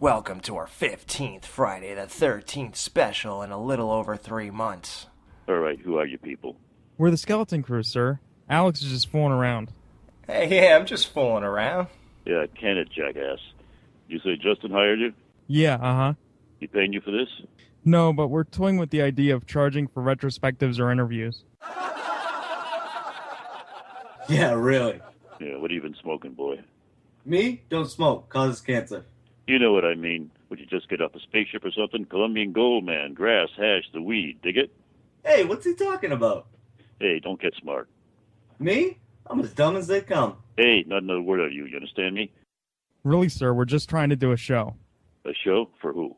Welcome to our 15th Friday the 13th special in a little over 3 months. All right, who are you people? We're the skeleton crew, sir. Alex is just fooling around. Hey, yeah, I'm just fooling around. Yeah, can it, jackass. You say Justin hired you? Yeah, uh-huh. He paying you for this? No, but we're toying with the idea of charging for retrospectives or interviews. Yeah, really. Yeah, what have you been smoking, boy? Me? Don't smoke. Causes cancer. You know what I mean. Would you just get off a spaceship or something? Colombian gold, man. Grass, hash, the weed. Dig it? Hey, what's he talking about? Hey, don't get smart. Me? I'm as dumb as they come. Hey, not another word out of you. You understand me? Really, sir, we're just trying to do a show. A show? For who?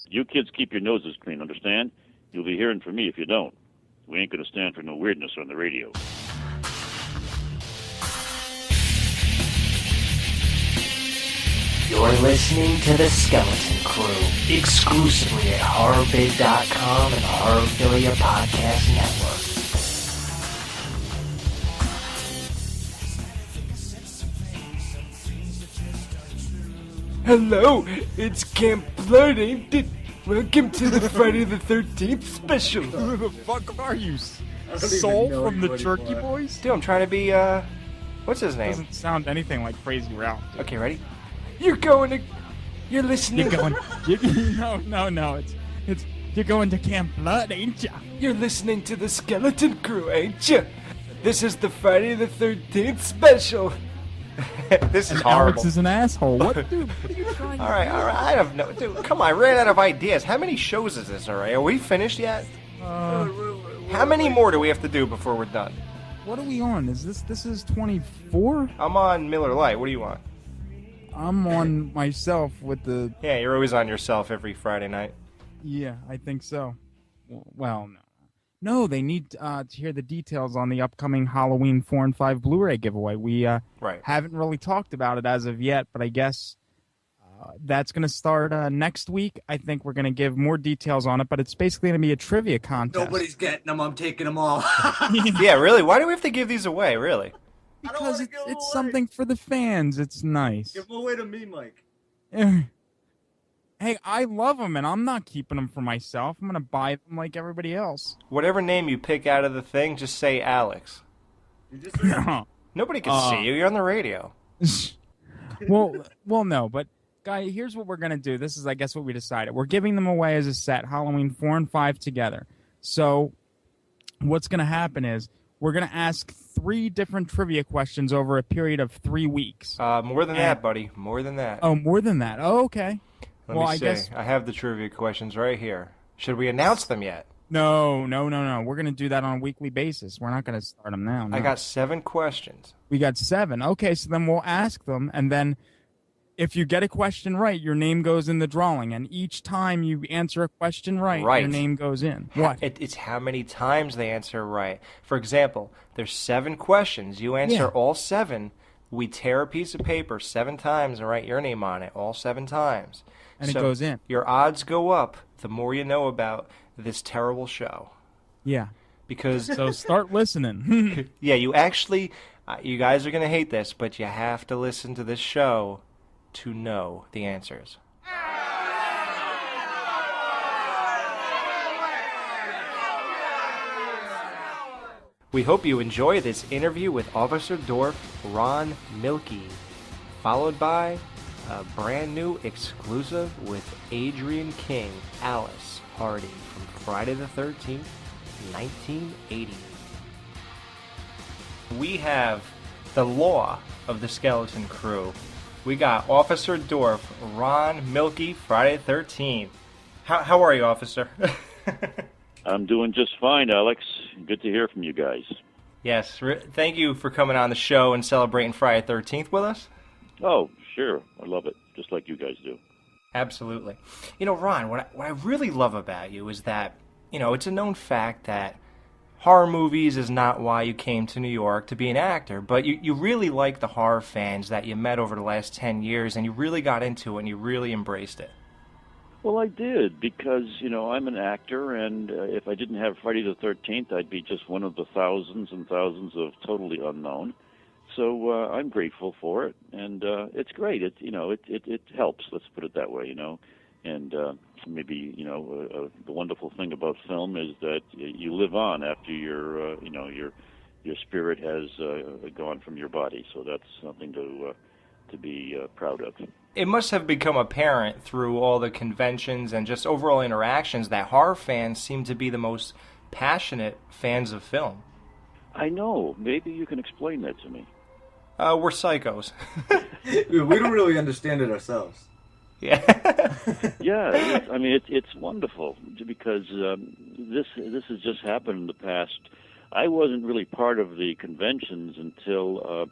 You kids keep your noses clean, understand? You'll be hearing from me if you don't. We ain't gonna stand for no weirdness on the radio. You're listening to The Skeleton Crew, exclusively at HorrorBid.com and the Horrorphilia Podcast Network. Hello, it's Camp Blood, ain't it? Welcome to the Friday the 13th special. Who the fuck are you? don't Soul even know from the you Jerky anymore. Boys? Dude, I'm trying to be, what's his name? Doesn't sound anything like Crazy Ralph. Dude. Okay, ready? You're listening. You're going... No. It's... You're going to Camp Blood, ain't ya? You're listening to the Skeleton Crew, ain't you? This is the Friday the 13th special. This is And horrible. Alex is an asshole. What, dude? What are you trying All right. I have no... Dude, come on, I ran out of ideas. How many shows is this, all right? Are we finished yet? How many more do we have to do before we're done? What are we on? This is 24? I'm on Miller Lite. What do you want? I'm on myself with the... Yeah, you're always on yourself every Friday night. Yeah, I think so. Well, no. No, they need to hear the details on the upcoming Halloween 4 and 5 Blu-ray giveaway. We Right. haven't really talked about it as of yet, but I guess that's going to start next week. I think we're going to give more details on it, but it's basically going to be a trivia contest. Nobody's getting them. I'm taking them all. Yeah, really? Why do we have to give these away, really? Because wanna give 'em it's away. something for the fans. It's nice. Give them away to me, Mike. Hey, I love them, and I'm not keeping them for myself. I'm going to buy them like everybody else. Whatever name you pick out of the thing, just say Alex. You just No. Nobody can see you. You're on the radio. well, no, but guy, here's what we're gonna do. This is, I guess, what we decided. We're giving them away as a set, Halloween 4 and 5 together. So, what's gonna happen is we're gonna ask 3 different trivia questions over a period of 3 weeks. More than that, buddy. More than that. Oh, more than that. Oh, okay. Let well, me I see. guess I have the trivia questions right here. Should we announce them yet? no. We're gonna do that on a weekly basis. We're not gonna start them now. No. I got 7 questions. We got 7. Okay, so then we'll ask them, and then if you get a question right, your name goes in the drawing. And each time you answer a question right, Right. your name goes in. What? It's how many times they answer right. For example, there's 7 questions. You answer Yeah. all 7. We tear a piece of paper 7 times and write your name on it all 7 times. And it So goes in. Your odds go up the more you know about this terrible show. Yeah. Because, So start listening. yeah, you actually, you guys are going to hate this, but you have to listen to this show to know the answers. We hope you enjoy this interview with Officer Dorf, Ron Millkie, followed by a brand new exclusive with Adrienne King, Alice Hardy from Friday the 13th, 1980. We have the law of the Skeleton Crew. We got Officer Dorf, Ron Millkie, Friday the 13th. How are you, Officer? I'm doing just fine, Alex. Good to hear from you guys. Yes, thank you for coming on the show and celebrating Friday the 13th with us. Oh, sure. I love it, just like you guys do. Absolutely. You know, Ron, what I really love about you is that, you know, it's a known fact that horror movies is not why you came to New York to be an actor, but you really like the horror fans that you met over the last 10 years, and you really got into it, and you really embraced it. Well, I did, because, you know, I'm an actor, and if I didn't have Friday the 13th, I'd be just one of the thousands and thousands of totally unknown. so I'm grateful for it, and it's great. It helps. Let's put it that way, And maybe the wonderful thing about film is that you live on after your spirit has gone from your body. So that's something to be proud of. It must have become apparent through all the conventions and just overall interactions that horror fans seem to be the most passionate fans of film. I know. Maybe you can explain that to me. We're psychos. We don't really understand it ourselves. Yeah. Yeah, I mean, it's wonderful because this has just happened in the past. I wasn't really part of the conventions until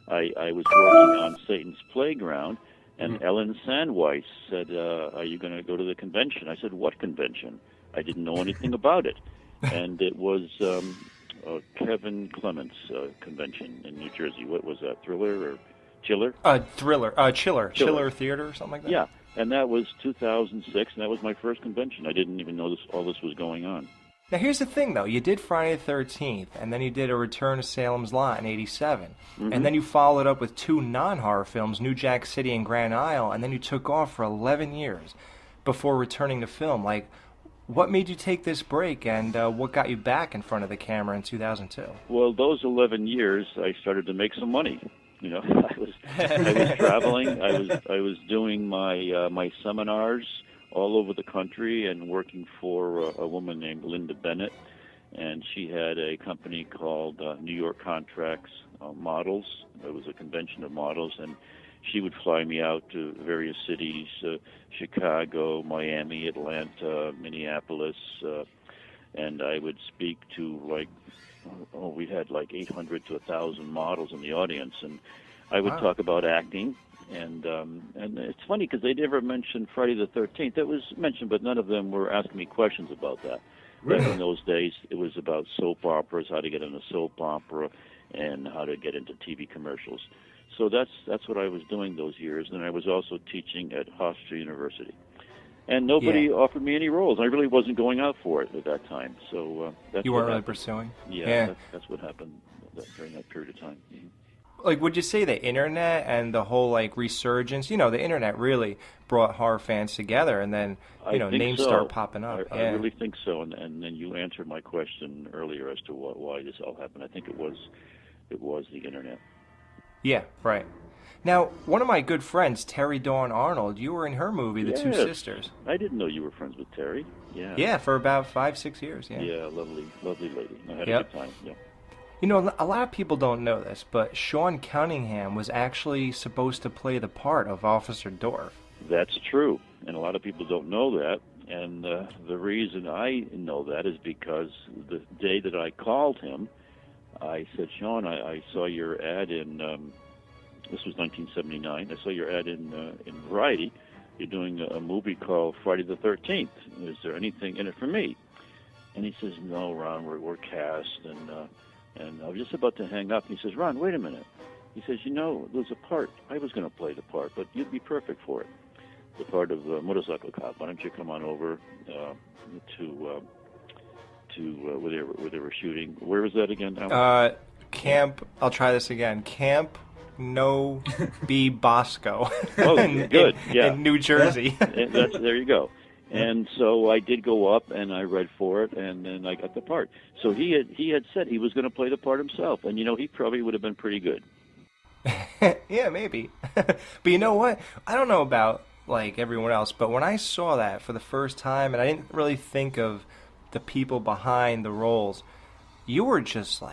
I was working on Satan's Playground, and Ellen Sandweiss said, "Are you going to go to the convention?" I said, "What convention?" I didn't know anything about it, and it was Kevin Clement's convention in New Jersey. What was that? Thriller or Chiller? Chiller Theater or something like that. Yeah, and that was 2006, and that was my first convention. I didn't even know all this was going on. Now here's the thing, though. You did Friday the 13th, and then you did A Return to Salem's Lot in '87, and then you followed up with 2 non-horror films, New Jack City and Grand Isle, and then you took off for 11 years before returning to film. Like, what made you take this break, and what got you back in front of the camera in 2002? Well, those 11 years, I started to make some money. I was traveling. I was doing my seminars all over the country and working for a woman named Linda Bennett, and she had a company called New York Contracts Models. It was a convention of models, and she would fly me out to various cities, Chicago, Miami, Atlanta, Minneapolis, and I would speak to we had 800 to 1,000 models in the audience, and I would talk about acting. And it's funny because they never mentioned Friday the 13th. It was mentioned, but none of them were asking me questions about that. Really? Back in those days, it was about soap operas, how to get in a soap opera, and how to get into TV commercials. So that's what I was doing those years. And I was also teaching at Hofstra University. And nobody offered me any roles. I really wasn't going out for it at that time. So that's you what weren't really happened. pursuing? Yeah. That's what happened during that period of time. Mm-hmm. Would you say the internet and the whole resurgence? The internet really brought horror fans together, and then names start popping up. I really think so. And then you answered my question earlier as to why this all happened. I think it was the internet. Yeah, right. Now, one of my good friends, Terry Dawn Arnold, you were in her movie, The Two Sisters. I didn't know you were friends with Terry. Yeah. Yeah, for about 5-6 years. Yeah. Yeah, lovely lady. I had a good time. Yeah. A lot of people don't know this, but Sean Cunningham was actually supposed to play the part of Officer Dorf. That's true, and a lot of people don't know that. And the reason I know that is because the day that I called him, I said, Sean, I saw your ad in, this was 1979, I saw your ad in Variety. You're doing a movie called Friday the 13th. Is there anything in it for me? And he says, no, Ron, we're cast, and I was just about to hang up. He says, Ron, wait a minute. He says, there's a part. I was going to play the part, but you'd be perfect for it. The part of the motorcycle cop. Why don't you come on over to where they were shooting? Where was that again? Camp. I'll try this again. Camp No B Bosco. Oh, good. In New Jersey. There you go. And so I did go up, and I read for it, and then I got the part. So he had said he was going to play the part himself, and he probably would have been pretty good. Yeah, maybe. But you know what? I don't know about everyone else, but when I saw that for the first time, and I didn't really think of the people behind the roles, you were just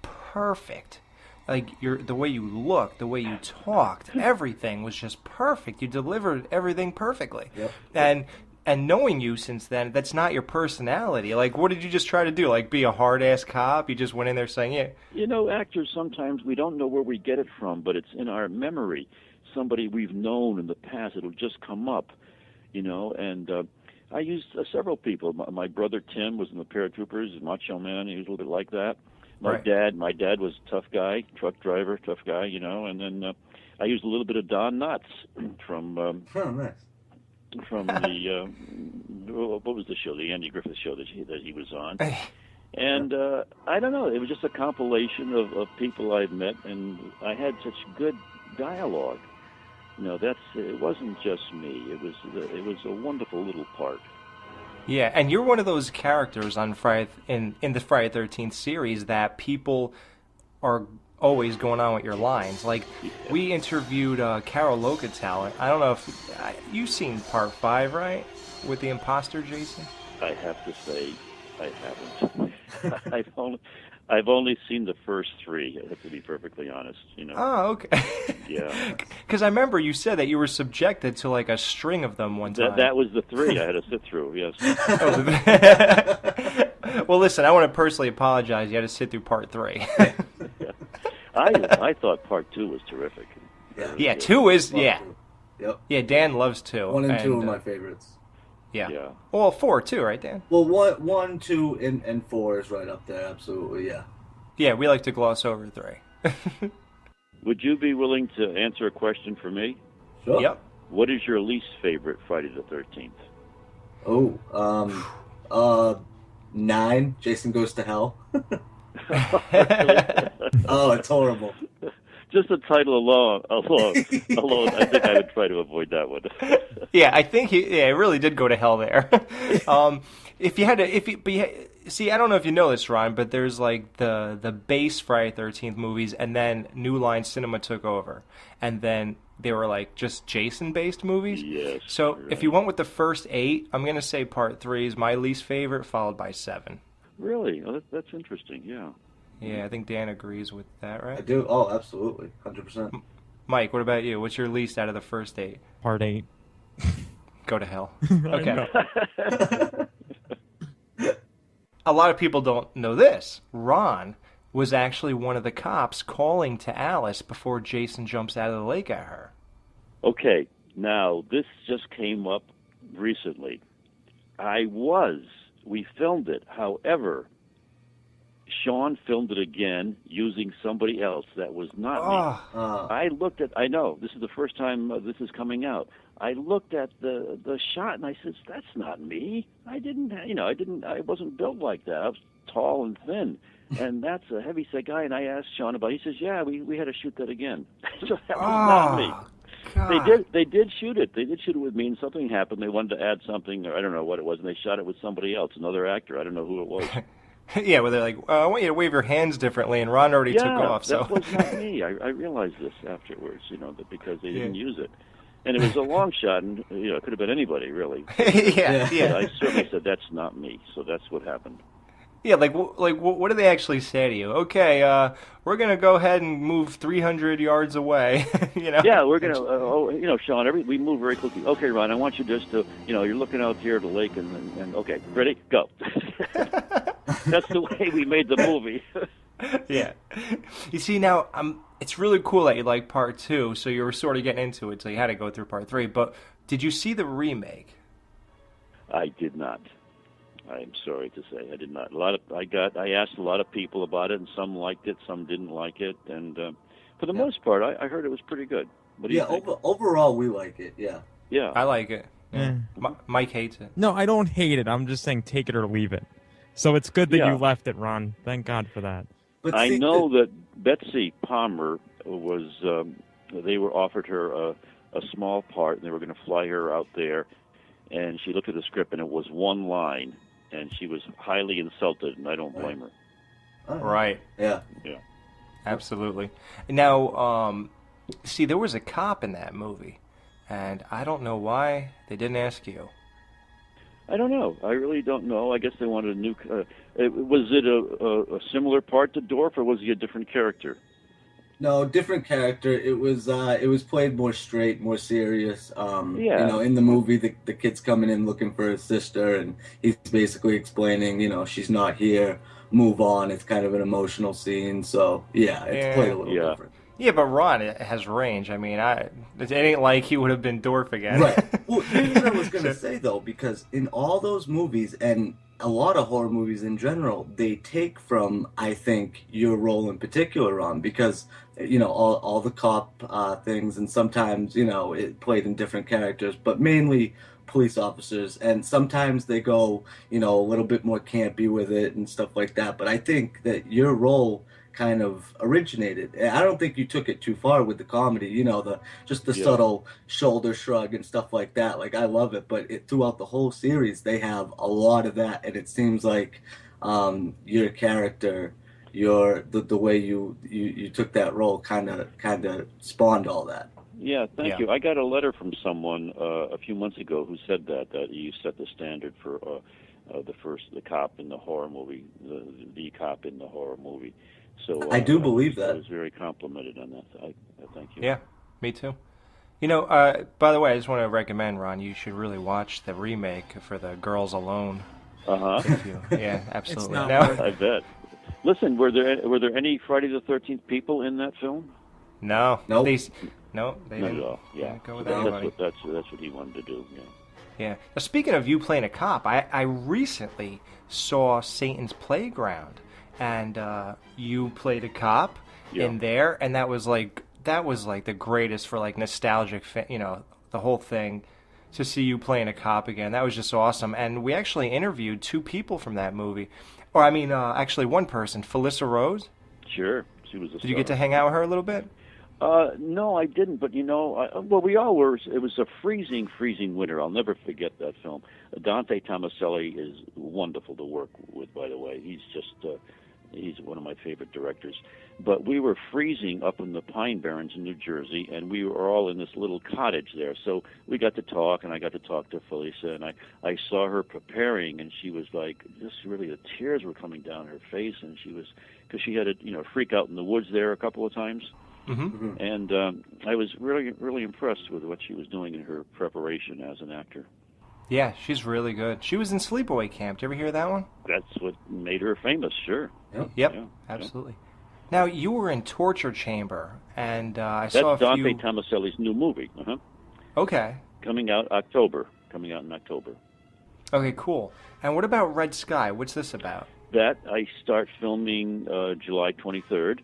perfect. The way you looked, the way you talked, everything was just perfect. You delivered everything perfectly. Yep. And knowing you since then, that's not your personality. What did you just try to do? Be a hard-ass cop? You just went in there saying, yeah. Actors, sometimes we don't know where we get it from, but it's in our memory. Somebody we've known in the past, it'll just come up, And I used several people. My brother Tim was in the Paratroopers, Macho Man. He was a little bit like that. My dad was a tough guy, truck driver, tough guy, And then I used a little bit of Don Knotts from... nice. From the what was the show? The Andy Griffith show that he was on, And I don't know, it was just a compilation of people I've met, and I had such good dialogue. It wasn't just me. It was a wonderful little part. Yeah, and you're one of those characters on in the Friday the 13th series that people are always going on with your lines. Like, we interviewed Carol Locatelli. I don't know if you've seen part 5, right? With the imposter Jason? I have to say, I haven't. I've only seen the first 3. I have to be perfectly honest. Oh, okay. Yeah. Because I remember you said that you were subjected to like a string of them one time. That was the 3 I had to sit through. Yes. Well, listen, I want to personally apologize. You had to sit through part 3. Yeah. I thought part 2 was terrific. Yeah, 2 is Love 2. Yep. Yeah, Dan loves 2. 1 and 2 are my favorites. Yeah. Well, 4 too, right, Dan? Well, 1, 2, and 4 is right up there. Absolutely, yeah. Yeah, we like to gloss over 3. Would you be willing to answer a question for me? Sure. Yep. What is your least favorite Friday the 13th? Oh, 9. Jason Goes to Hell. Oh, it's horrible. Just the title alone, I think I would try to avoid that one. Yeah, I think it really did go to hell there. See, I don't know if you know this, Ron, but there's like the base Friday 13th movies, and then New Line Cinema took over, and then they were like just Jason-based movies. Yes. So right. if you went with the first 8, I'm gonna say part 3 is my least favorite, followed by 7. Really? Oh, that's interesting. Yeah. Yeah, I think Dan agrees with that, right? I do. Oh, absolutely. 100%. Mike, what about you? What's your least out of the first 8? Part 8. Go to hell. Okay. A lot of people don't know this. Ron was actually one of the cops calling to Alice before Jason jumps out of the lake at her. Okay, now this just came up recently. We filmed it. However, Sean filmed it again using somebody else that was not me. I know, this is the first time this is coming out. I looked at the shot and I said, that's not me. I wasn't built like that. I was tall and thin. And that's a heavy-set guy. And I asked Sean about it. He says, yeah, we had to shoot that again. So that was not me. God. They did shoot it. They did shoot it with me, and something happened. They wanted to add something, or I don't know what it was, and they shot it with somebody else, another actor. I don't know who it was. Yeah, where they're like, I want you to wave your hands differently, and Ron already took off. So that was not me. I realized this afterwards, that because they didn't use it. And it was a long shot, and it could have been anybody, really. Yeah. But I certainly said, that's not me, so that's what happened. Yeah, what do they actually say to you? Okay, we're gonna go ahead and move 300 yards away. Yeah, we're gonna. Sean, we move very quickly. Okay, Ron, I want you just to, you're looking out here at the lake, and okay, ready, go. That's the way we made the movie. Yeah. You see, now it's really cool that you like part 2, so you were sort of getting into it, so you had to go through part 3. But did you see the remake? I did not. I'm sorry to say, I did not. I asked a lot of people about it, and some liked it, some didn't like it, and for the most part, I heard it was pretty good. What do you think? Overall, we like it. Yeah. Yeah. I like it. Yeah. Mike hates it. No, I don't hate it. I'm just saying take it or leave it. So it's good that Yeah. you left it, Ron. Thank God for that. But I know that Betsy Palmer was. They were offered her a small part, and they were going to fly her out there, and she looked at the script, and it was one line. And she was highly insulted, and I don't blame her. Right. Yeah. Yeah. Absolutely. Now, see, there was a cop in that movie, and I don't know why they didn't ask you. I don't know. I really don't know. I guess they wanted a new. Was it a similar part to Dorf, or was he a different character? No, different character. It was played more straight, more serious. Yeah. In the movie, the kid's coming in looking for his sister, and he's basically explaining, she's not here, move on. It's kind of an emotional scene, so yeah, it's played a little different. Yeah, but Ron has range. I mean, it ain't like he would have been Dorf again. Right. Well, here's what I was gonna say though, because in all those movies, and a lot of horror movies in general, they take from, I think, your role in particular, Ron, because, all the cop things, and sometimes, it played in different characters, but mainly police officers, and sometimes they go, a little bit more campy with it and stuff like that. But I think that your role kind of originated. I don't think you took it too far with the comedy, the Yeah. subtle shoulder shrug and stuff like that. Like, I love it, but throughout the whole series, they have a lot of that, and it seems like your character, the way you took that role kind of spawned all that. Yeah, thank Yeah. you. I got a letter from someone a few months ago who said that you set the standard for the cop in the horror movie, the cop in the horror movie. So I do believe that. I was very complimented on that. I thank you. Yeah, me too. By the way, I just want to recommend, Ron, you should really watch the remake for the Girls Alone. Uh-huh. Yeah, absolutely. not Now- worth I bet. Listen, were there any Friday the 13th people in that film? No. Nope. They Not didn't at all. Yeah. go with That's anybody. what he wanted to do. Yeah. Yeah. Now, speaking of you playing a cop, I recently saw Satan's Playground, and you played a cop Yeah. in there, and that was like the greatest for like nostalgic, the whole thing. To see you playing a cop again, that was just awesome. And we actually interviewed 2 people from that movie, or actually one person, Felissa Rose. Sure. She was a Did you get to hang out with her a little bit? No, I didn't. But we all were. It was a freezing winter. I'll never forget that film. Dante Tomaselli is wonderful to work with. By the way, he's one of my favorite directors. But we were freezing up in the Pine Barrens in New Jersey, and we were all in this little cottage there. So we got to talk, and I got to talk to Felissa, and I saw her preparing, and she was like, just really the tears were coming down her face, and because she had a freak out in the woods there a couple of times. Mm-hmm. And I was really, really impressed with what she was doing in her preparation as an actor. Yeah, she's really good. She was in Sleepaway Camp. Did you ever hear that one? That's what made her famous, sure. Yep, Yeah, absolutely. Now, you were in Torture Chamber, and I That's saw a Dante few... Tomaselli's new movie. Okay. Coming out in October. Okay, cool. And what about Red Sky? What's this about? That I start filming July 23rd,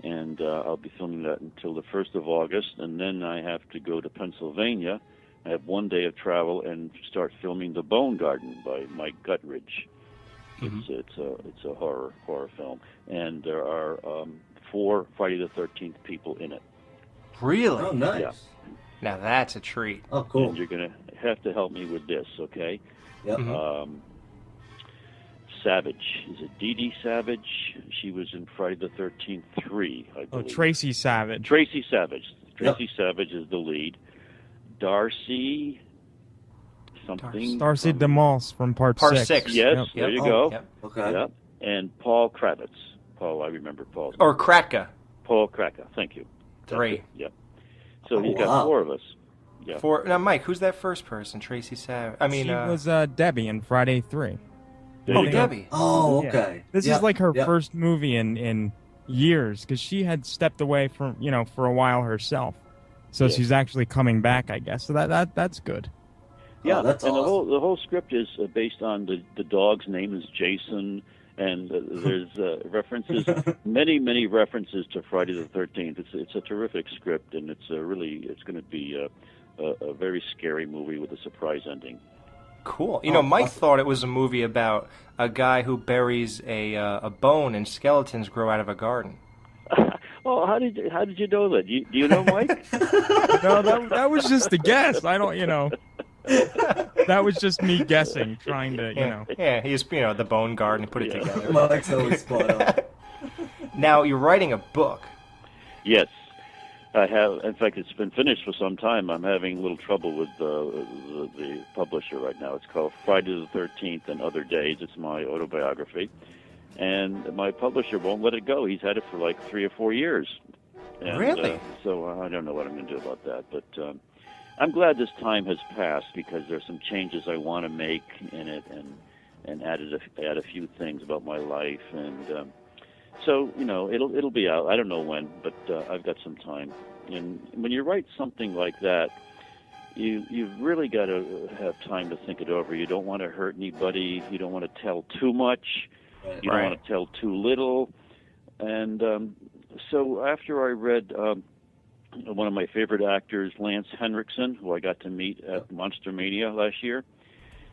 and I'll be filming that until the 1st of August, and then I have to go to Pennsylvania. I have 1 day of travel and start filming The Bone Garden by Mike Guttridge. Mm-hmm. It's a horror film, and there are 4 Friday the 13th people in it. Really? Oh, nice. Yeah. Now that's a treat. Oh, cool. And you're going to have to help me with this, okay? Yep. Mhm. Savage. Is it Dee Dee Savage? She was in Friday the 13th 3, I Oh, believe. Tracy Savage. Tracy Savage. Tracy Savage is the lead. Darcy something. Darcy from- DeMoss from Part Part 6. 6. Yes, Yep. there you Oh, go. Yep. Okay. Yep. And Paul Kravitz. I remember Paul's name. Or Kratka. Paul Kratka. Thank you. That's 3. it. Yep. So Oh, he's got wow. 4 of us. Yeah. Now, Mike, who's that first person? Tracy Savage. She was Debbie in Friday 3. There Oh, you go. Debbie. Oh, Yeah. okay. This Yep, is like her yep. first movie in years, because she had stepped away from for a while herself. So Yeah. she's actually coming back, I guess. So that's good. Yeah, Oh, that's and awesome. the whole script is based on the dog's name is Jason, and there's references, many references to Friday the 13th. It's a terrific script, and it's going to be a very scary movie with a surprise ending. Cool. Oh, Mike awesome. thought it was a movie about a guy who buries a bone and skeletons grow out of a garden. Oh, how did you know that? Do you know Mike? No, that was just a guess. I don't, that was just me guessing, trying to, Yeah, he's the bone garden, put it Yeah. together. Mike's always spot on. Now you're writing a book. Yes, I have. In fact, it's been finished for some time. I'm having a little trouble with the publisher right now. It's called Friday the 13th and Other Days. It's my autobiography, and my publisher won't let it go. He's had it for like 3 or 4 years. And, Really? So I don't know what I'm going to do about that, but I'm glad this time has passed because there's some changes I want to make in it, and add a few things about my life, and so it'll be out. I don't know when, but I've got some time. And when you write something like that, you've really got to have time to think it over. You don't want to hurt anybody. You don't want to tell too much. You don't want to tell too little. And so after I read one of my favorite actors, Lance Henriksen, who I got to meet at Monster Mania last year.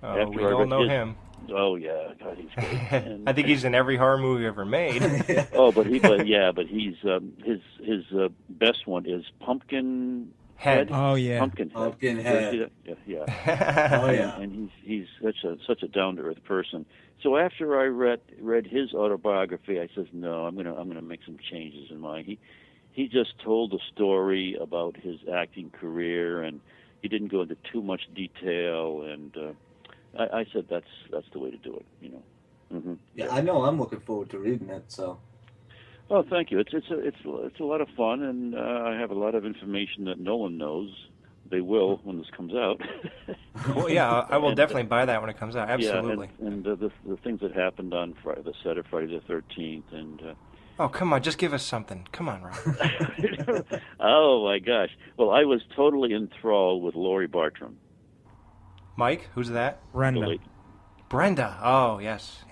Oh, we all know him. Oh yeah, God, he's great. And, I think he's in every horror movie ever made. but he's his best one is Pumpkinhead. Oh yeah, Pumpkinhead. Yeah. Oh yeah. And he's such a down to earth person. So after I read his autobiography, I says, no, I'm gonna make some changes in mine. He just told a story about his acting career, and he didn't go into too much detail. And I said that's the way to do it. Mm-hmm. Yeah, I know. I'm looking forward to reading it. So. Oh, thank you. It's a lot of fun, and I have a lot of information that no one knows. They will when this comes out. Well, yeah, I will definitely buy that when it comes out. Absolutely. Yeah, and the things that happened on the set of Friday the 13th, and. Oh, come on, just give us something. Come on, Ron. Oh my gosh! Well, I was totally enthralled with Laurie Bartram. Mike, who's that? Brenda. Brenda. Oh, yes.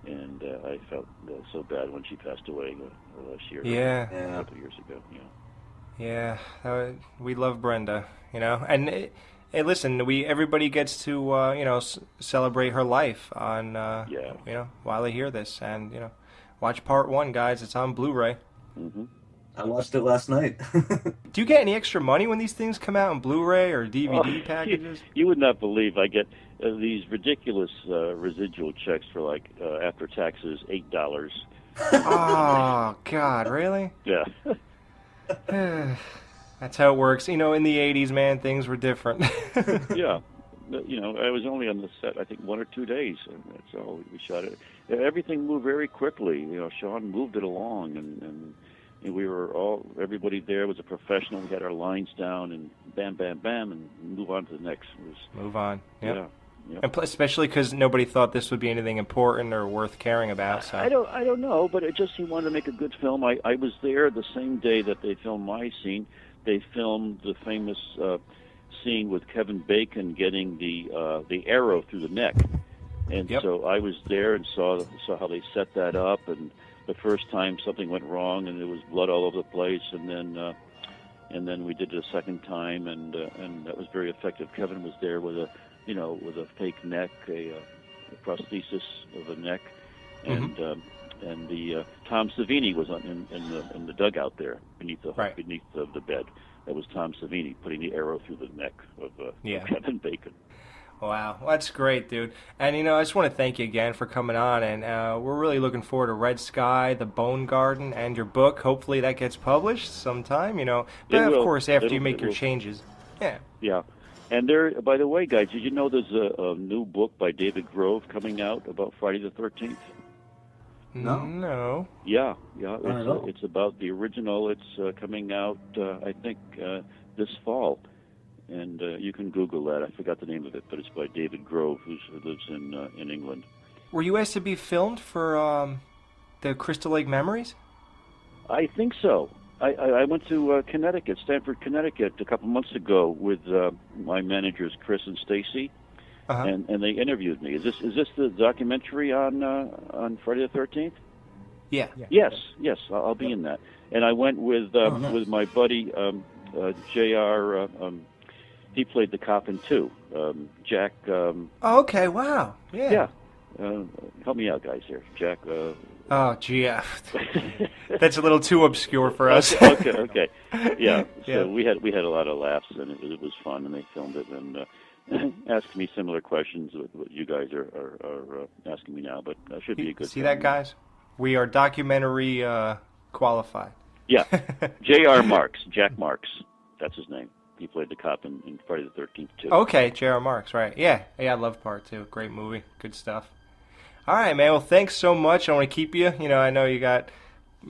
And I felt so bad when she passed away last year. Yeah. A couple of years ago. Yeah, we love Brenda, And hey, listen, everybody gets to celebrate her life on while they hear this, and watch part 1, guys. It's on Blu-ray. Mm-hmm. I watched it last night. Do you get any extra money when these things come out in Blu-ray or DVD packages? You would not believe I get these ridiculous residual checks for like after taxes $8. Oh God, really? Yeah. That's how it works. In the 80s, man, things were different. Yeah. I was only on the set, I think, 1 or 2 days, and that's all we shot it. Everything moved very quickly. Sean moved it along, and we were everybody there was a professional. We had our lines down, and bam, bam, bam, and move on to the next. Move on. Yep. Yeah. And especially because nobody thought this would be anything important or worth caring about. So. I don't know, but he wanted to make a good film. I was there the same day that they filmed my scene. They filmed the famous scene with Kevin Bacon getting the arrow through the neck, and so I was there and saw how they set that up. And the first time something went wrong and there was blood all over the place, and then we did it a second time, and that was very effective. Kevin was there with a fake neck, a prosthesis of a neck, and the Tom Savini was in the dugout there beneath the bed. That was Tom Savini putting the arrow through the neck of Kevin Bacon. Wow, well, that's great, dude. And I just want to thank you again for coming on, and we're really looking forward to Red Sky, The Bone Garden, and your book. Hopefully that gets published sometime, But of course, after you make your changes. Yeah. Yeah. And by the way, guys, did you know there's a new book by David Grove coming out about Friday the 13th? No. Yeah. It's about the original. It's coming out, I think, this fall. And you can Google that. I forgot the name of it, but it's by David Grove, who lives in England. Were you asked to be filmed for the Crystal Lake Memories? I think so. I went to Connecticut, Stamford, Connecticut, a couple months ago with my managers, Chris and Stacy, and they interviewed me. Is this the documentary on Friday the 13th? Yeah. Yes, I'll be in that. And I went with with my buddy J.R. He played the cop in 2. Jack. Okay. Wow. Yeah. Help me out, guys. Here, Jack. Oh, gee, that's a little too obscure for us. Okay. Yeah. So we had a lot of laughs, and it was fun, and they filmed it and asked me similar questions with what you guys are asking me now. But that should be a good. See that, guys? We are documentary qualified. Yeah. J.R. Marks, Jack Marks. That's his name. He played the cop in Friday the 13th too. Okay, J.R. Marks, right? Yeah. I love Part 2. Great movie. Good stuff. All right, man. Well, thanks so much. I want to keep you. I know you got,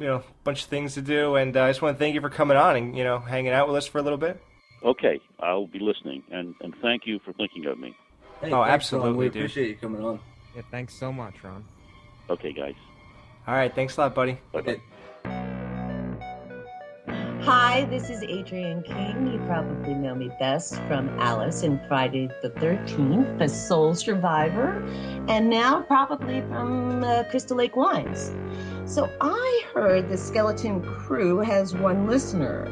a bunch of things to do, and I just want to thank you for coming on and, hanging out with us for a little bit. Okay. I'll be listening, and thank you for thinking of me. Hey, absolutely, Ron. We dude. appreciate you coming on. Yeah, thanks so much, Ron. Okay, guys. All right. Thanks a lot, buddy. Bye-bye. Okay. Hi, this is Adrienne King. You probably know me best from Alice in Friday the 13th, a soul survivor, and now probably from Crystal Lake Wines. So I heard the Skeleton Crew has one listener,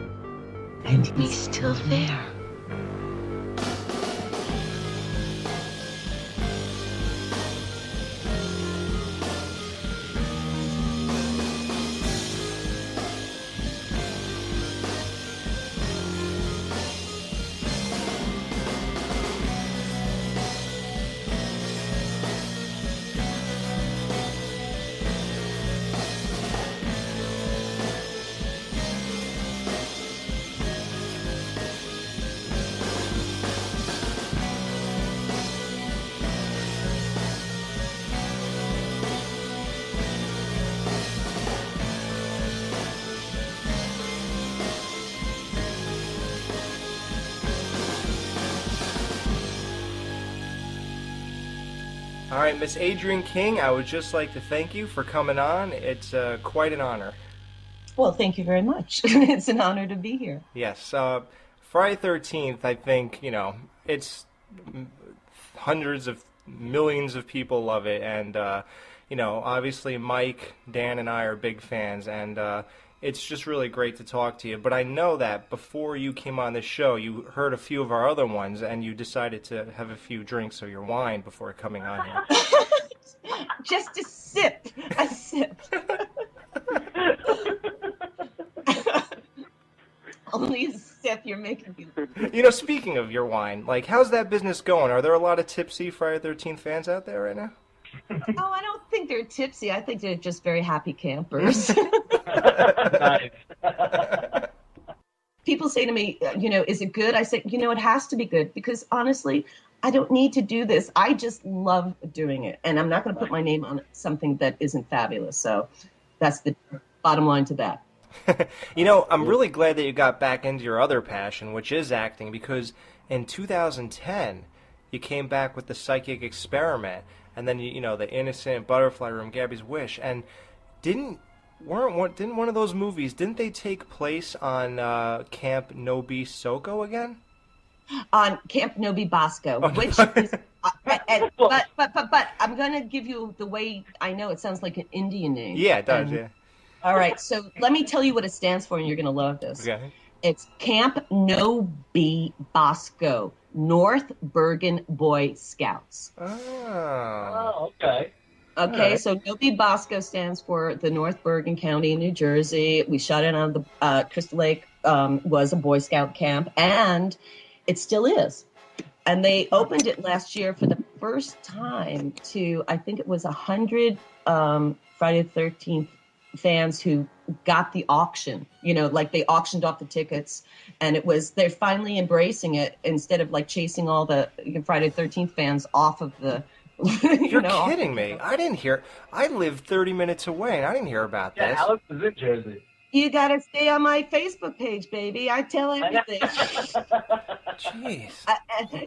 and he's still there. All right, Miss Adrienne King, I would just like to thank you for coming on. It's quite an honor. Well, thank you very much. It's an honor to be here. Yes, Friday 13th, I think, it's hundreds of millions of people love it, and, obviously Mike, Dan, and I are big fans, and it's just really great to talk to you. But I know that before you came on this show, you heard a few of our other ones, and you decided to have a few drinks of your wine before coming on here. Just a sip. A sip. Only a sip. You're making me. Speaking of your wine, how's that business going? Are there a lot of tipsy Friday the 13th fans out there right now? Oh, I don't think they're tipsy. I think they're just very happy campers. Nice. People say to me, is it good? I say, it has to be good because honestly, I don't need to do this. I just love doing it. And I'm not going to put my name on something that isn't fabulous. So that's the bottom line to that. I'm really glad that you got back into your other passion, which is acting, because in 2010, you came back with The Psychic Experiment, and then, The Innocent, Butterfly Room, Gabby's Wish, and didn't one of those movies, didn't they take place on Camp Nobi Soko again? On Camp Nobi Bosco, which is, but I'm going to give you the way I know it sounds like an Indian name. Yeah, it does, yeah. All right, so let me tell you what it stands for, and you're going to love this. Okay. It's Camp Nobi Bosco, North Bergen Boy Scouts. Oh, okay. Okay, Right. so Nobi Bosco stands for the North Bergen County in New Jersey. We shot it on the Crystal Lake, was a Boy Scout camp, and it still is. And they opened it last year for the first time to, I think it was 100 Friday the 13th fans who got the auction, they auctioned off the tickets, and they're finally embracing it instead of chasing all the Friday the 13th fans off of the. You're kidding me. I live 30 minutes away, and I didn't hear about Yeah, this. Alex is in Jersey. You got to stay on my Facebook page, baby. I tell everything. Jeez.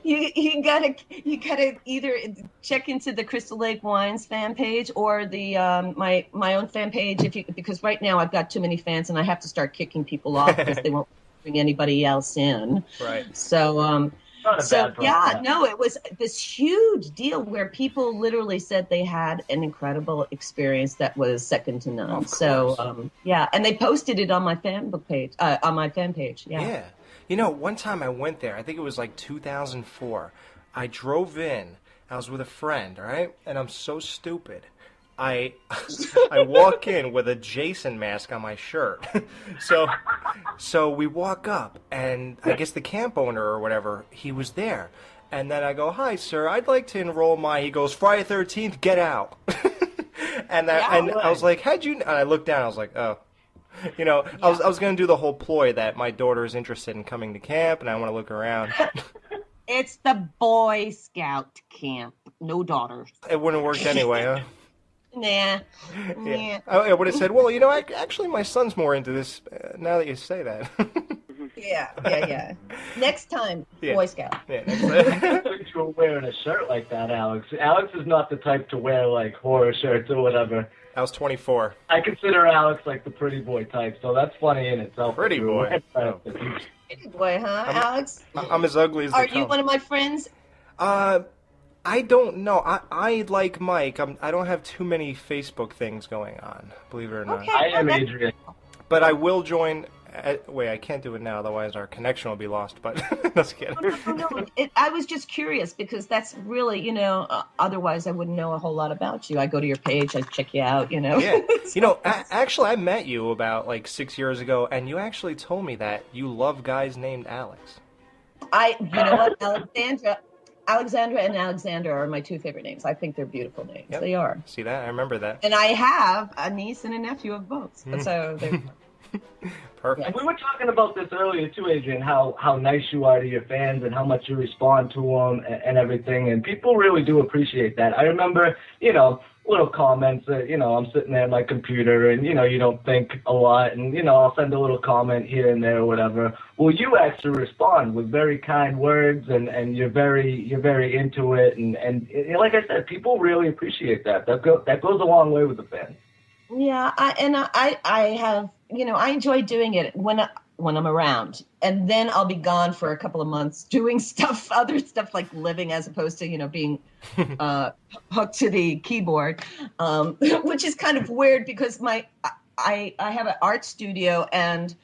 You gotta either check into the Crystal Lake Wines fan page or the my own fan page because right now I've got too many fans and I have to start kicking people off because they won't bring anybody else in. Right. So Not a bad problem. no, it was this huge deal where people literally said they had an incredible experience that was second to none. Of So course. and they posted it on my fan page. Yeah. Yeah. One time I went there, I think it was 2004. I drove in, I was with a friend, all right? And I'm so stupid. I walk in with a Jason mask on my shirt. So we walk up, and I guess the camp owner or whatever, he was there. And then I go, "Hi, sir, I'd like to enroll He goes, "Friday 13th, get out." and I was like, "How'd you?" And I looked down, I was like, "Oh." I was going to do the whole ploy that my daughter is interested in coming to camp, and I want to look around. It's the Boy Scout camp. No daughters. It wouldn't have worked anyway, huh? Nah. Yeah. I would have said, well, actually, my son's more into this now that you say that. Yeah. Next time, Yeah. Boy Scout. Yeah, If you were wearing a shirt like that, Alex. Alex is not the type to wear like horror shirts or whatever. I was 24. I consider Alex like the pretty boy type, so that's funny in itself. Pretty boy. Oh. Pretty boy, huh, Alex? I'm as ugly as they Are come. you one of my friends? I don't know. I like Mike. I don't have too many Facebook things going on, believe it or not. Okay. I am Adrienne. But I will join. Wait, I can't do it now, otherwise our connection will be lost. But just kidding. No. I was just curious because that's really, otherwise I wouldn't know a whole lot about you. I go to your page, I check you out, Yeah. Actually, I met you about like 6 years ago, and you actually told me that you love guys named Alex. You know what, Alexandra and Alexander are my two favorite names. I think they're beautiful names. Yep. They are. See that? I remember that. And I have a niece and a nephew of both. So they're Perfect. And we were talking about this earlier too, Adrienne, how nice you are to your fans and how much you respond to them and everything. And people really do appreciate that. I remember, little comments that, I'm sitting there at my computer and, you don't think a lot and, I'll send a little comment here and there or whatever. Well, you actually respond with very kind words and you're very into it. And like I said, people really appreciate that. That goes a long way with the fans. Yeah, I have, I enjoy doing it when I'm around, and then I'll be gone for a couple of months doing other stuff like living, as opposed to being hooked to the keyboard, which is kind of weird because I have an art studio and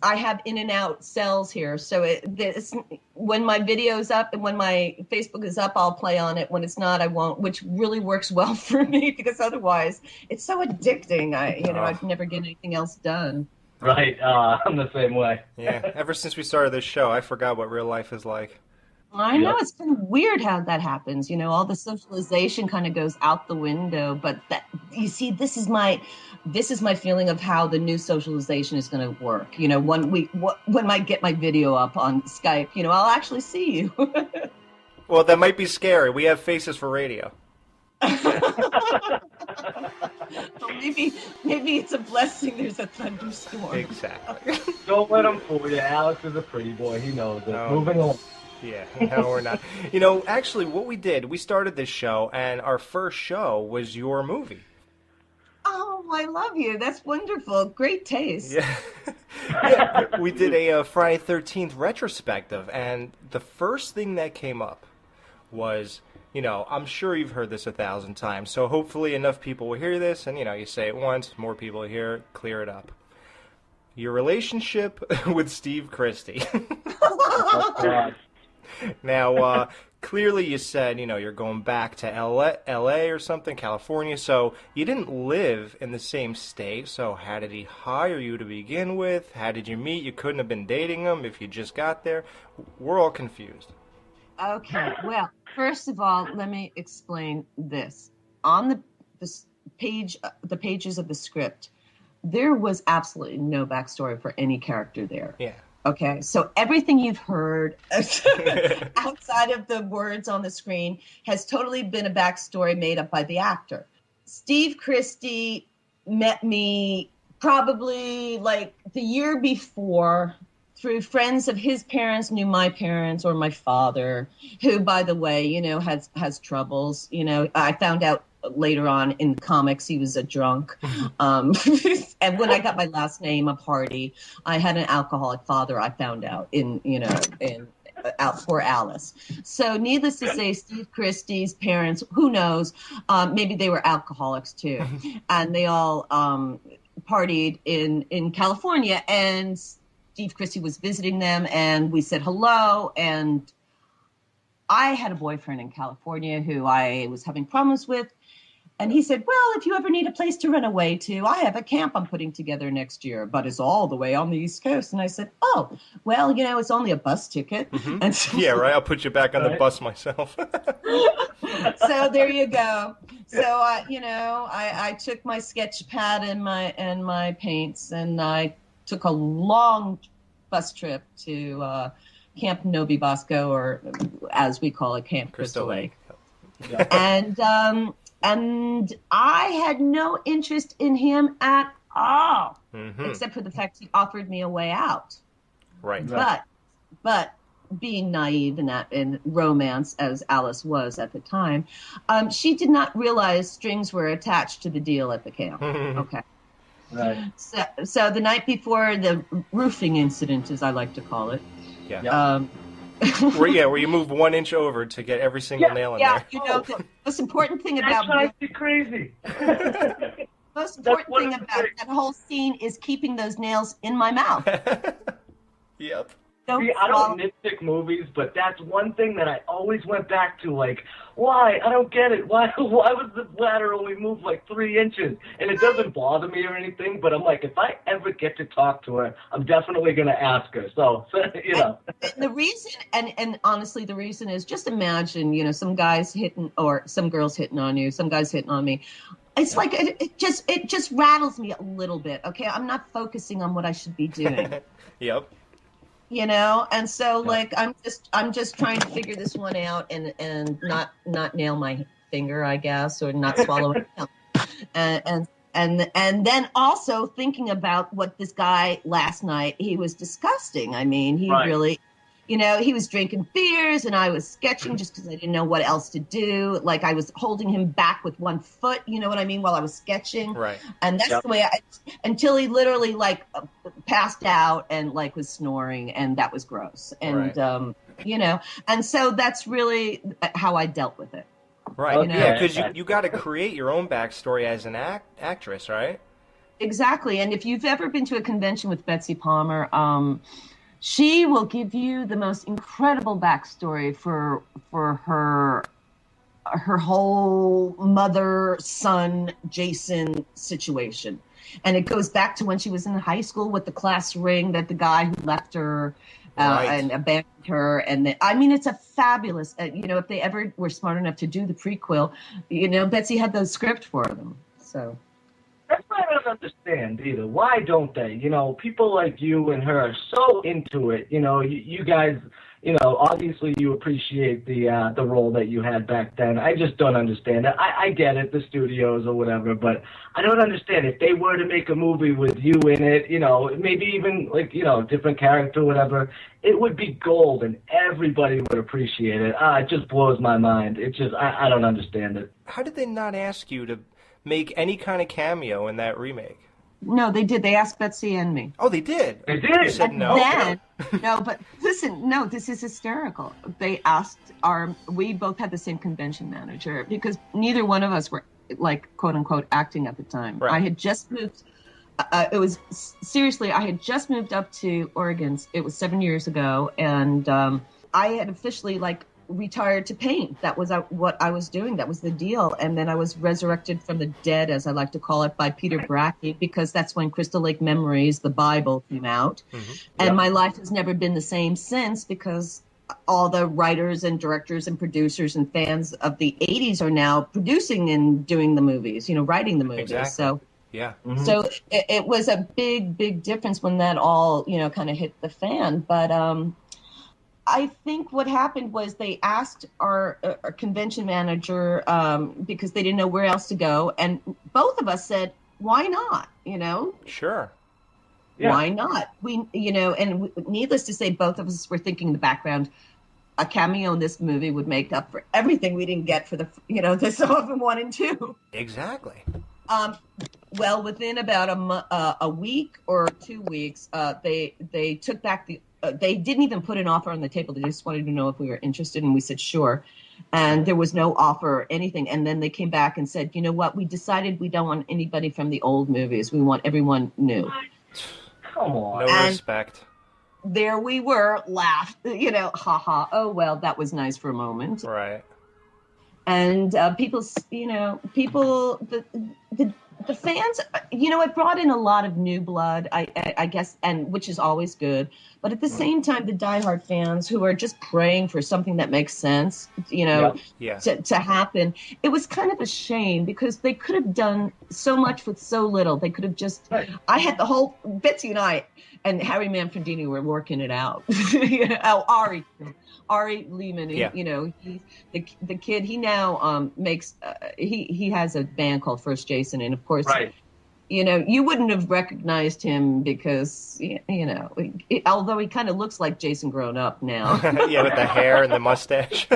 I have in and out cells here. So when my video's up and when my Facebook is up, I'll play on it. When it's not, I won't, which really works well for me because otherwise it's so addicting. I'd never get anything else done. Right. I'm the same way. Yeah. Ever since we started this show, I forgot what real life is like. I know it's kind of weird how that happens. All the socialization kind of goes out the window. But you see, this is my feeling of how the new socialization is going to work. When I get my video up on Skype, I'll actually see you. Well, that might be scary. We have faces for radio. Well, maybe it's a blessing. There's a thunderstorm. Exactly. Don't let him fool you. Alex is a pretty boy. He knows it. Oh. Moving on. Yeah, no, we're not. Actually, what we did, we started this show, and our first show was your movie. Oh, I love you. That's wonderful. Great taste. Yeah. Yeah, we did a Friday 13th retrospective, and the first thing that came up was, I'm sure you've heard this 1,000 times, so hopefully enough people will hear this, and, you say it once, more people hear it, clear it up. Your relationship with Steve Christie. Now, clearly you said, you're going back to LA or something, California, so you didn't live in the same state, so how did he hire you to begin with? How did you meet? You couldn't have been dating him if you just got there. We're all confused. Okay, well, first of all, let me explain this. On the pages of the script, there was absolutely no backstory for any character there. Yeah. Okay, so everything you've heard outside of the words on the screen has totally been a backstory made up by the actor. Steve Christie met me probably like the year before through friends of his parents, knew my parents or my father, who, by the way, has troubles. I found out later on in comics he was a drunk. And when I got my last name, a party, I had an alcoholic father, I found out out for Alice. So needless to say, Steve Christie's parents, who knows, maybe they were alcoholics too. And they all partied in California, and Steve Christie was visiting them, and we said hello, and I had a boyfriend in California who I was having problems with. And he said, well, if you ever need a place to run away to, I have a camp I'm putting together next year, but it's all the way on the East Coast. And I said, oh, well, it's only a bus ticket. Mm-hmm. And so, yeah, right. I'll put you back on the bus myself. So there you go. So, I took my sketch pad and my paints, and I took a long bus trip to Camp Novi Bosco, or as we call it, Camp Crystal Lake. Yeah. And I had no interest in him at all, except for the fact he offered me a way out. Right. But being naive in romance, as Alice was at the time, she did not realize strings were attached to the deal at the camp. Okay. Right. So the night before the roofing incident, as I like to call it. Yeah. Where you move 1 inch over to get every single nail in there. You know, the most important thing That about drives me crazy. most important thing about that whole scene is keeping those nails in my mouth. Yep. See, I don't nitpick movies, but that's one thing that I always went back to, like, why? I don't get it. Why was the ladder only moved like 3 inches? And it doesn't bother me or anything, but I'm like, if I ever get to talk to her, I'm definitely going to ask her. So you know. And the reason, and honestly, the reason is just imagine, you know, some guys hitting, or some girls hitting on you, some guys hitting on me. It's like, it just rattles me a little bit, okay? I'm not focusing on what I should be doing. Yep. You know, and so like I'm just trying to figure this one out and not nail my finger, I guess, or not swallow it. And then also thinking about what this guy last night, he was disgusting. I mean, he really, you know, he was drinking beers and I was sketching just because I didn't know what else to do. Like I was holding him back with 1 foot, you know what I mean, while I was sketching. Right. And that's the way until he literally like passed out and like was snoring, and that was gross. And, you know, and so that's really how I dealt with it. Right. You know? Yeah, because you got to create your own backstory as an actress, right? Exactly. And if you've ever been to a convention with Betsy Palmer, she will give you the most incredible backstory for her whole mother-son Jason situation. And it goes back to when she was in high school with the class ring that the guy who left her and abandoned her. And I mean, it's a fabulous, you know, if they ever were smart enough to do the prequel, you know, Betsy had the script for them. So. That's what I don't understand either. Why don't they? You know, people like you and her are so into it. You know, you guys, you know, obviously you appreciate the role that you had back then. I just don't understand it. I get it, the studios or whatever, but I don't understand. If they were to make a movie with you in it, you know, maybe even like, you know, different character, whatever, it would be gold and everybody would appreciate it. It just blows my mind. It just, I don't understand it. How did they not ask you to make any kind of cameo in that remake? No, they did. They asked Betsy and me. Oh, they did? They did? You said no? Then, no, but listen, no, this is hysterical. They asked we both had the same convention manager because neither one of us were, like, quote unquote, acting at the time. Right. I had just moved, I had just moved up to Oregon. It was 7 years ago. And I had officially, like, retired to paint. That was what I was doing. That was the deal. And then I was resurrected from the dead, as I like to call it, by Peter Bracke, because that's when Crystal Lake Memories, the Bible, came out. Mm-hmm. And my life has never been the same since, because all the writers and directors and producers and fans of the 80s are now producing and doing the movies, you know, writing the movies. Exactly. So yeah. Mm-hmm. So it was a big difference when that all, you know, kind of hit the fan. But I think what happened was they asked our convention manager because they didn't know where else to go. And both of us said, why not? You know? Sure. Yeah. Why not? And needless to say, both of us were thinking in the background, a cameo in this movie would make up for everything we didn't get for the Some of Them 1 and 2. Exactly. Well, within about a week or 2 weeks, they took back they didn't even put an offer on the table. They just wanted to know if we were interested, and we said sure. And there was no offer or anything. And then they came back and said, you know what? We decided we don't want anybody from the old movies. We want everyone new. Come on. No respect. There we were, laughed, haha. Oh, well, that was nice for a moment. Right. And the fans, it brought in a lot of new blood, I guess, and which is always good. But at the same time, the diehard fans who are just praying for something that makes sense, to happen. It was kind of a shame because they could have done so much with so little. They could have just, I had the whole, Betsy and I and Harry Manfredini were working it out. Ari Lehman, he's the kid. He now makes he has a band called First Jason, and of course, You know, you wouldn't have recognized him because, although he kind of looks like Jason grown up now. Yeah, with the hair and the mustache.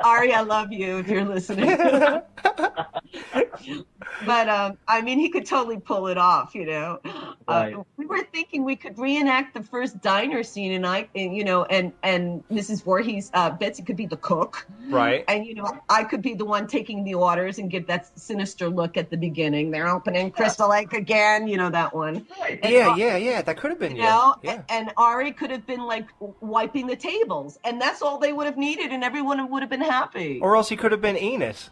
Ari, I love you if you're listening. But I mean, he could totally pull it off, Right. We were thinking we could reenact the first diner scene, and Mrs. Voorhees, Betsy could be the cook, Right. and I could be the one taking the orders and give that sinister look at the beginning. They're opening Crystal Lake again, that one. And, Yeah. That could have been yeah. And And Ari could have been like wiping the tables, and that's all they would have needed, and everyone would have been happy. or else he could have been Enos.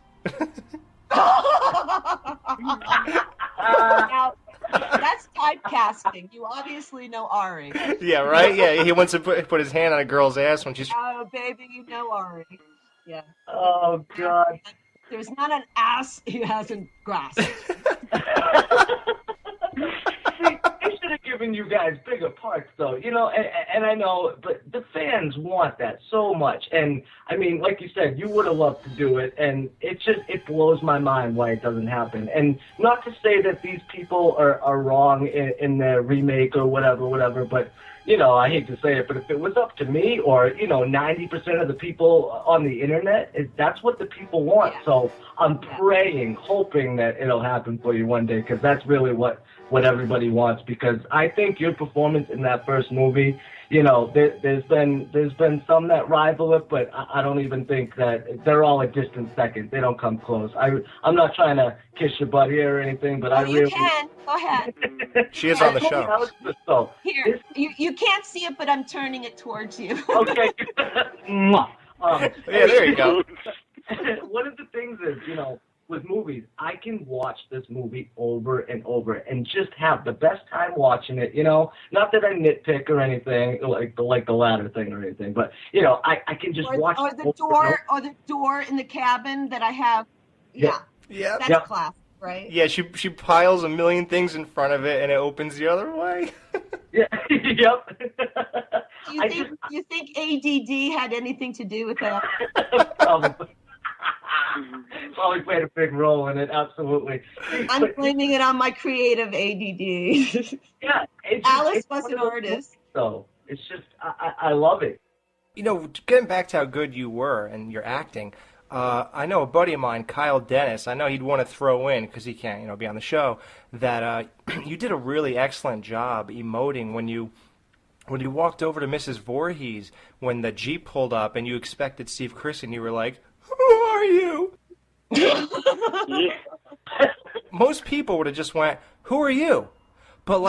Now, that's typecasting. You obviously know Ari. Yeah, right? Yeah, he wants to put his hand on a girl's ass when she's... Oh, baby, you know Ari. Yeah. Oh, God. There's not an ass he hasn't grasped. See, they should have given you guys bigger parts, though. And I know, but the fans want that so much. And, I mean, like you said, you would have loved to do it, and it blows my mind why it doesn't happen. And not to say that these people are wrong in their remake or whatever, but, I hate to say it, but if it was up to me or, 90% of the people on the internet, that's what the people want. Yeah. So I'm praying, hoping that it'll happen for you one day, because that's really what everybody wants, because I think your performance in that first movie, there's been some that rival it, but I don't even think that they're all a distant second. They don't come close. I'm not trying to kiss your butt here or anything, but I really... You can. Go ahead. She is on the show. So, here, you can't see it, but I'm turning it towards you. Okay. Yeah, there you go. One of the things is, with movies, I can watch this movie over and over and just have the best time watching it, Not that I nitpick or anything, like the latter thing or anything, but, I can just watch or the door in the cabin that I have. Yeah. Yeah. That's classic, right? Yeah, she piles a million things in front of it and it opens the other way. Yeah. Yep. Do you think ADD had anything to do with that? Probably played a big role in it, absolutely. I'm blaming it on my creative ADD. Yeah. Alice was an artist. So it's just, I love it. Getting back to how good you were and your acting, I know a buddy of mine, Kyle Dennis, I know he'd want to throw in, because he can't, be on the show, that you did a really excellent job emoting when you walked over to Mrs. Voorhees, when the Jeep pulled up and you expected Steve Chris, and you were like, "Who are you?" Most people would have just went, "Who are you?" But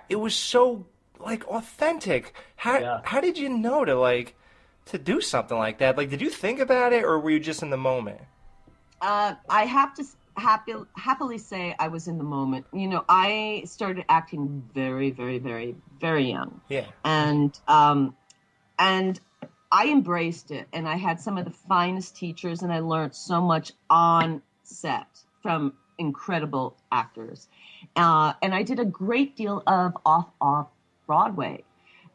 it was so authentic. How did you know to do something like that? Did you think about it, or were you just in the moment? I have to happily say I was in the moment. I started acting very, very, very, very young. Yeah. And I embraced it, and I had some of the finest teachers, and I learned so much on set from incredible actors. And I did a great deal of off Broadway.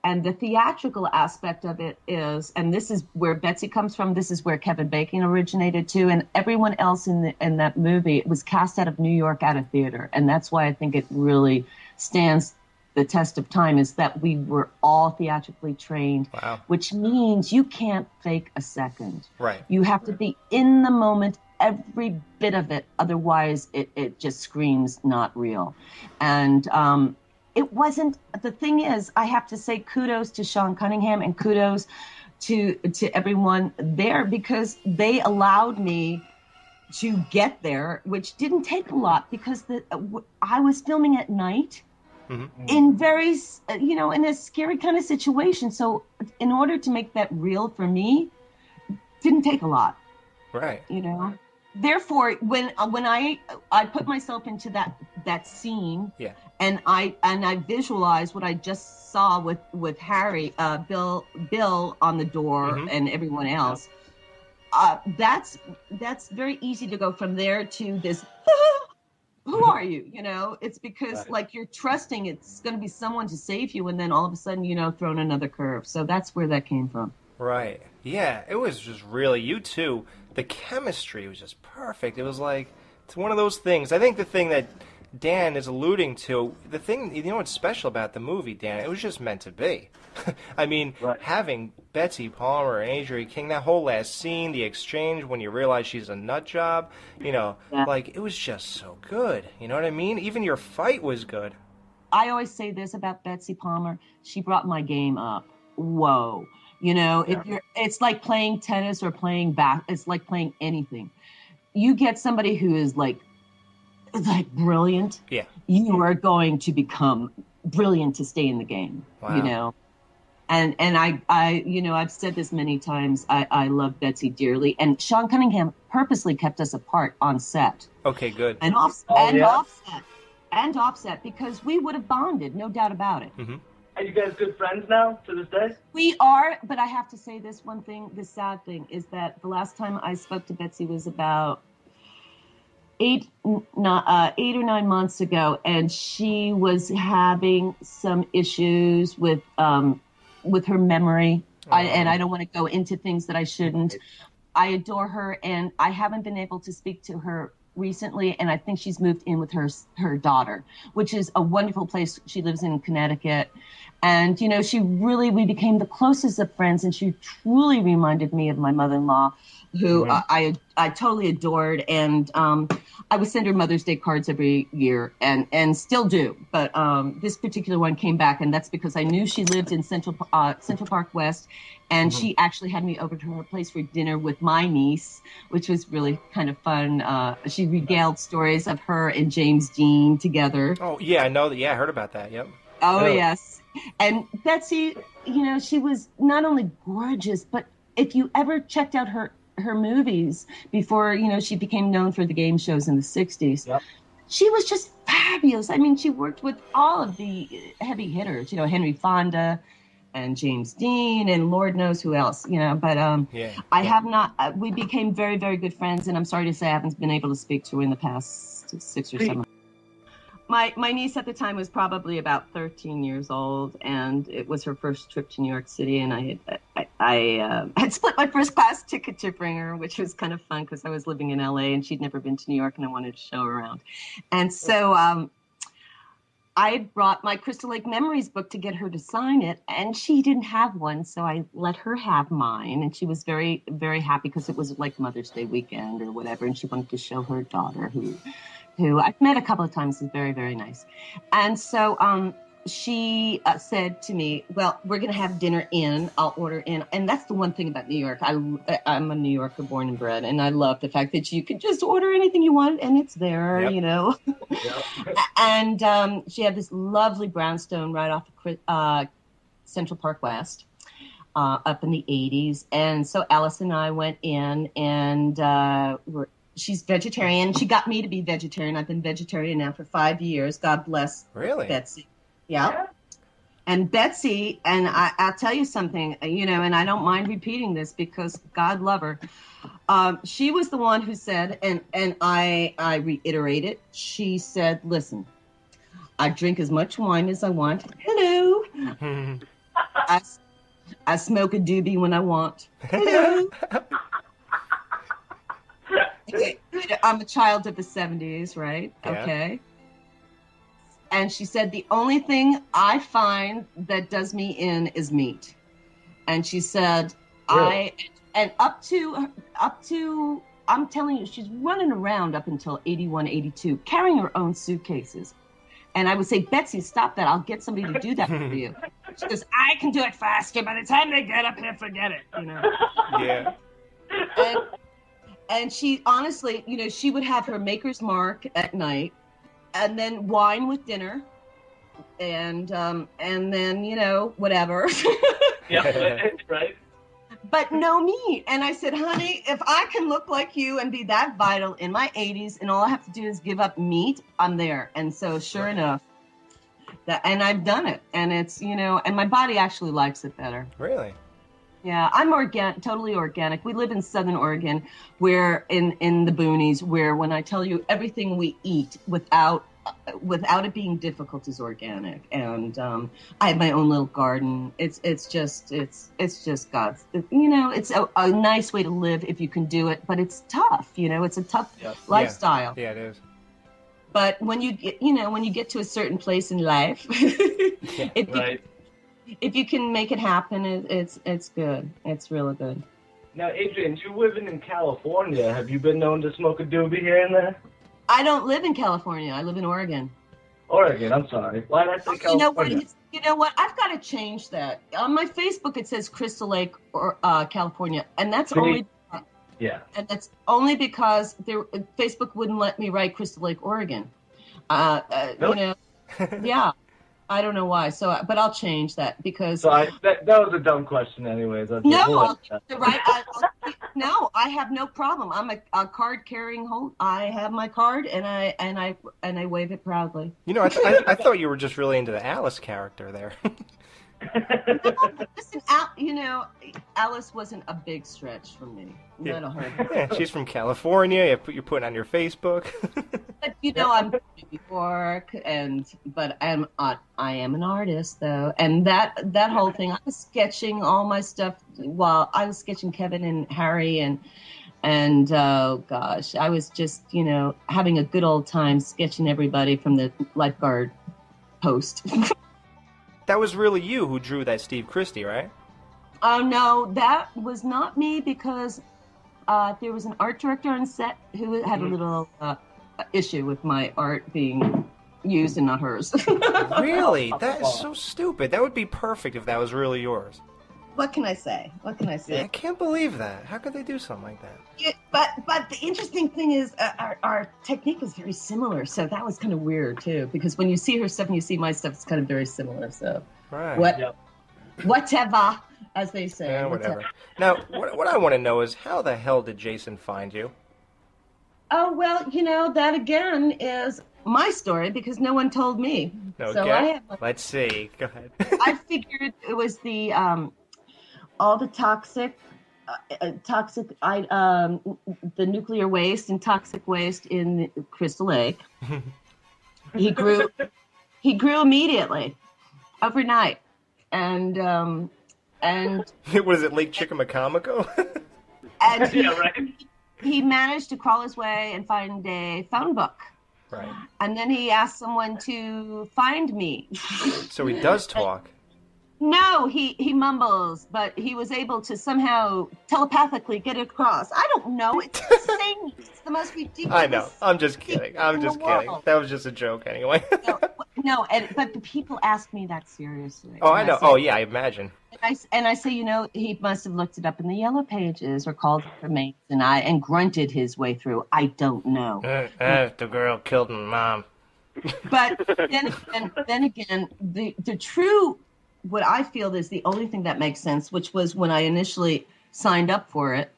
And the theatrical aspect of it is, and this is where Betsy comes from, this is where Kevin Bacon originated too, and everyone else in that movie, it was cast out of New York, out of theater. And that's why I think it really stands the test of time, is that we were all theatrically trained. Wow. Which means you can't fake a second. Right. You have to be in the moment, every bit of it, otherwise it just screams not real. And it wasn't, the thing is, I have to say kudos to Sean Cunningham and kudos to everyone there, because they allowed me to get there, which didn't take a lot, because I was filming at night. Mm-hmm. In very, in a scary kind of situation. So in order to make that real for me, didn't take a lot. Right. Therefore, when I put myself into that scene, yeah, and I visualized what I just saw with Harry, Bill on the door, mm-hmm. and everyone else. That's very easy to go from there to this. Who are you? It's because you're trusting it's going to be someone to save you, and then all of a sudden, thrown another curve. So that's where that came from. Right. Yeah, it was just really, you two, the chemistry was just perfect. It was it's one of those things. I think the thing Dan is alluding to, the thing, you know what's special about the movie, Dan? It was just meant to be. I mean, Right. having Betsy Palmer and Adrienne King, that whole last scene, the exchange when you realize she's a nut job, you know, Yeah. like, it was just so good. You know what I mean? Even your fight was good. I always say this about Betsy Palmer. She brought my game up. Whoa. You know, if you're, it's like playing tennis or playing it's like playing anything. You get somebody who is like brilliant. Yeah. You are going to become brilliant to stay in the game. Wow. You know. And I you know, I've said this many times. I love Betsy dearly, and Sean Cunningham purposely kept us apart on set Okay, good. and offset because we would have bonded, no doubt about it. Mm-hmm. Are you guys good friends now to this day? We are, but I have to say this one thing. The sad thing is that the last time I spoke to Betsy was about 8 or 9 months ago, and she was having some issues with her memory. And I don't want to go into things that I shouldn't. I adore her, and I haven't been able to speak to her recently, and I think she's moved in with her daughter, which is a wonderful place. She lives in Connecticut. And, you know, we became the closest of friends, and she truly reminded me of my mother-in-law, who I totally adored. And I would send her Mother's Day cards every year and still do. But this particular one came back, and that's because I knew she lived in Central Park West. And she actually had me over to her place for dinner with my niece, which was really kind of fun. She regaled stories of her and James Dean together. Oh, yeah, I know that. Yeah, I heard about that. Yep. Oh, yes. And Betsy, you know, she was not only gorgeous, but if you ever checked out her movies before, you know, she became known for the game shows in the 60s, she was just fabulous. I mean, she worked with all of the heavy hitters, you know, Henry Fonda and James Dean and Lord knows who else, you know, but I have not, we became very, very good friends, and I'm sorry to say I haven't been able to speak to her in the past 6 or 7 months. My niece at the time was probably about 13 years old, and it was her first trip to New York City, and I had split my first class ticket to bring her, which was kind of fun because I was living in LA and she'd never been to New York, and I wanted to show her around. And so I brought my Crystal Lake Memories book to get her to sign it, and she didn't have one, so I let her have mine, and she was very, very happy because it was like Mother's Day weekend or whatever, and she wanted to show her daughter who I've met a couple of times, is very, very nice. And so she said to me, well, we're going to have dinner in. I'll order in. And that's the one thing about New York. I'm a New Yorker born and bred, and I love the fact that you can just order anything you want, and it's there, you know. And she had this lovely brownstone right off of Central Park West. Up in the 80s. And so Alice and I went in, and she's vegetarian. She got me to be vegetarian. I've been vegetarian now for 5 years. God bless Betsy. Yeah. And Betsy, and I'll tell you something, you know, and I don't mind repeating this because God love her. She was the one who said, and I reiterate it, she said, listen, I drink as much wine as I want. Hello. I smoke a doobie when I want. Hello. I'm a child of the 70s, right? Yeah. Okay. And she said, the only thing I find that does me in is meat. And she said, really? up to, I'm telling you, she's running around up until 81, 82, carrying her own suitcases. And I would say, Betsy, stop that. I'll get somebody to do that for you. She goes, I can do it faster. By the time they get up here, forget it. You know? Yeah. And she honestly, you know, she would have her Maker's Mark at night, and then wine with dinner, and then, you know, whatever. Yeah, right. But no meat. And I said, honey, if I can look like you and be that vital in my 80s, and all I have to do is give up meat, I'm there. And so sure enough, and I've done it, and it's, you know, and my body actually likes it better. Really? Yeah, I'm totally organic. We live in Southern Oregon, where in the boonies, where when I tell you everything we eat without it being difficult is organic. And I have my own little garden. It's just God's. You know, it's a nice way to live if you can do it, but it's tough. You know, it's a tough lifestyle. Yeah, it is. But when you get, when you get to a certain place in life, if you can make it happen, it's good. It's really good. Now, Adrienne, you living in California. Have you been known to smoke a doobie here and there? I don't live in California. I live in Oregon. Oregon, I'm sorry. Why did I say California? You know what? I've got to change that. On my Facebook, it says Crystal Lake, or California, and that's only. Yeah. And that's only because Facebook wouldn't let me write Crystal Lake, Oregon. Really? Yeah. I don't know why. So, but I'll change that because. So that was a dumb question, anyways. No, I have no problem. I'm a card carrying hold. I have my card and I wave it proudly. I thought you were just really into the Alice character there. No, listen, Alice wasn't a big stretch for me. Yeah, she's from California. You're putting on your Facebook. But I'm from New York, but I am an artist though, and that whole thing. I was sketching all my stuff while I was sketching Kevin and Harry and oh gosh, I was just having a good old time sketching everybody from the lifeguard post. That was really you who drew that Steve Christie, right? Oh, no, that was not me because there was an art director on set who had a little issue with my art being used and not hers. Really? That is so stupid. That would be perfect if that was really yours. What can I say? Yeah, I can't believe that. How could they do something like that? Yeah, but the interesting thing is our technique was very similar, so that was kind of weird too. Because when you see her stuff and you see my stuff, it's kind of very similar. So, whatever, as they say. Yeah, whatever. Now, what I want to know is how the hell did Jason find you? Oh well, that again is my story because no one told me. Okay. So let's see. Go ahead. I figured it was the all the toxic, the nuclear waste and toxic waste in Crystal Lake. He grew immediately, overnight, and what is it, Lake Chickamaucomico? And he managed to crawl his way and find a phone book. Right. And then he asked someone to find me. So he does talk. No, he mumbles, but he was able to somehow telepathically get it across. I don't know. It's insane. It's the most ridiculous. I know. I'm just kidding. I'm just kidding. That was just a joke anyway. But the people ask me that seriously. Oh, I know. I imagine. And I say, he must have looked it up in the yellow pages or called for mates and grunted his way through. I don't know. The girl killed my mom. But then again, the true, what I feel is the only thing that makes sense, which was when I initially signed up for it.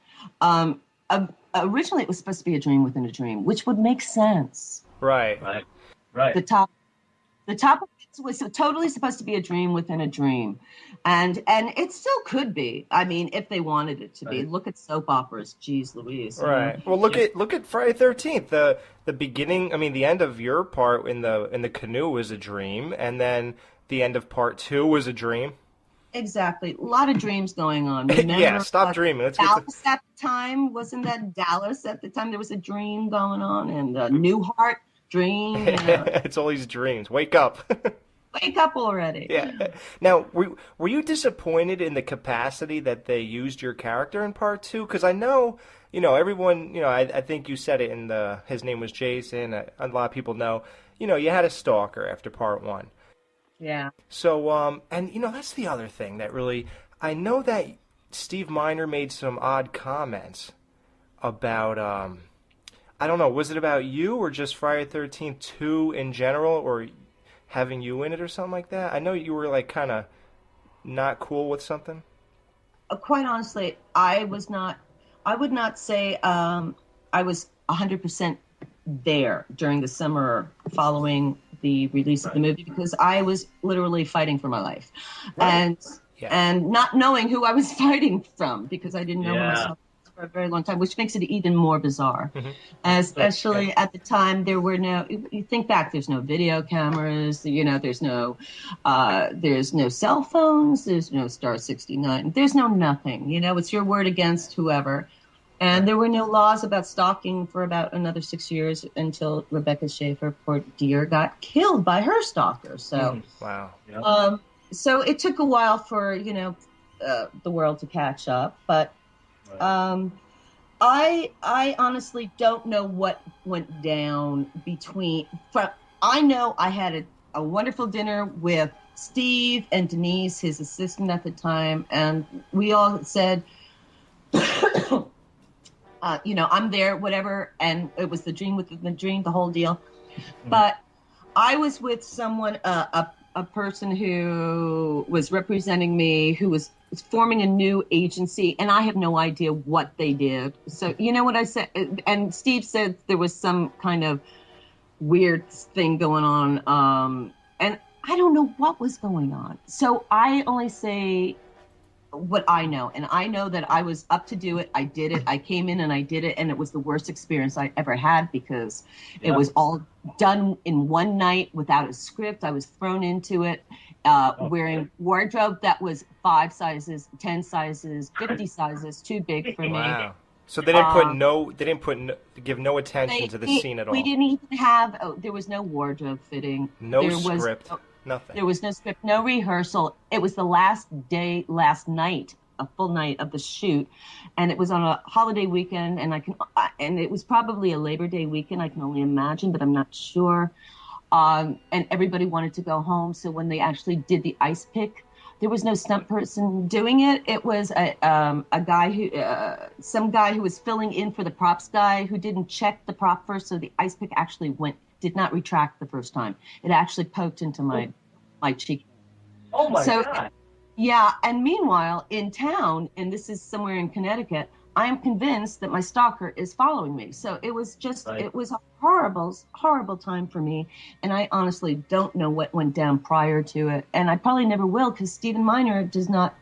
Originally, it was supposed to be a dream within a dream, which would make sense. Right. The top of it was totally supposed to be a dream within a dream, and it still could be. I mean, if they wanted it to be. Look at soap operas, geez, Louise. Right. Well, look at Friday 13th. The beginning. I mean, the end of your part in the canoe was a dream, and then the end of part 2 was a dream. Exactly. A lot of dreams going on. Remember, yeah, stop dreaming. Let's Dallas at the time. Wasn't that Dallas at the time? There was a dream going on, and Newhart dream. It's all these dreams. Wake up. Wake up already. Yeah. Now, were you disappointed in the capacity that they used your character in part 2? Because I know, everyone, I think you said it in his name was Jason. A lot of people know, you had a stalker after part 1. Yeah. So, and that's the other thing that really, I know that Steve Miner made some odd comments about, I don't know, was it about you or just Friday 13th 2 in general, or having you in it or something like that? I know you were like kind of not cool with something. Quite honestly, I would not say I was 100% there during the summer following the release of the movie, because I was literally fighting for my life, and not knowing who I was fighting from, because I didn't know myself for a very long time, which makes it even more bizarre. Mm-hmm. Especially at the time, there were no. You think back, there's no video cameras. There's no cell phones. There's no Star 69. There's no nothing. It's your word against whoever. And there were no laws about stalking for about another 6 years until Rebecca Schaefer, poor dear, got killed by her stalker. So, Wow. so it took a while for the world to catch up. But I honestly don't know what went down between. I know I had a wonderful dinner with Steve and Denise, his assistant at the time, and we all said, I'm there, whatever. And it was the dream within the dream, the whole deal. But I was with someone, a person who was representing me, who was forming a new agency, and I have no idea what they did. So, you know what I said? And Steve said there was some kind of weird thing going on. And I don't know what was going on. So I only say what I know. And I know that I was up to do it. I did it. I came in and I did it. And it was the worst experience I ever had because it was all done in one night without a script. I was thrown into it, wearing wardrobe that was 5 sizes, 10 sizes, 50 sizes too big for me. Wow. So they didn't give no attention to the scene at all. We didn't even have, there was no wardrobe fitting. No script. Nothing. There was no script, no rehearsal. It was the last night, a full night of the shoot, and it was on a holiday weekend. And it was probably a Labor Day weekend. I can only imagine, but I'm not sure. And everybody wanted to go home. So when they actually did the ice pick, there was no stunt person doing it. It was a guy some guy who was filling in for the props guy who didn't check the prop first. So the ice pick actually did not retract the first time. It actually poked into my cheek. Oh my God. Yeah, and meanwhile, in town, and this is somewhere in Connecticut, I am convinced that my stalker is following me. So it was just, it was a horrible, horrible time for me. And I honestly don't know what went down prior to it. And I probably never will because Stephen Miner does not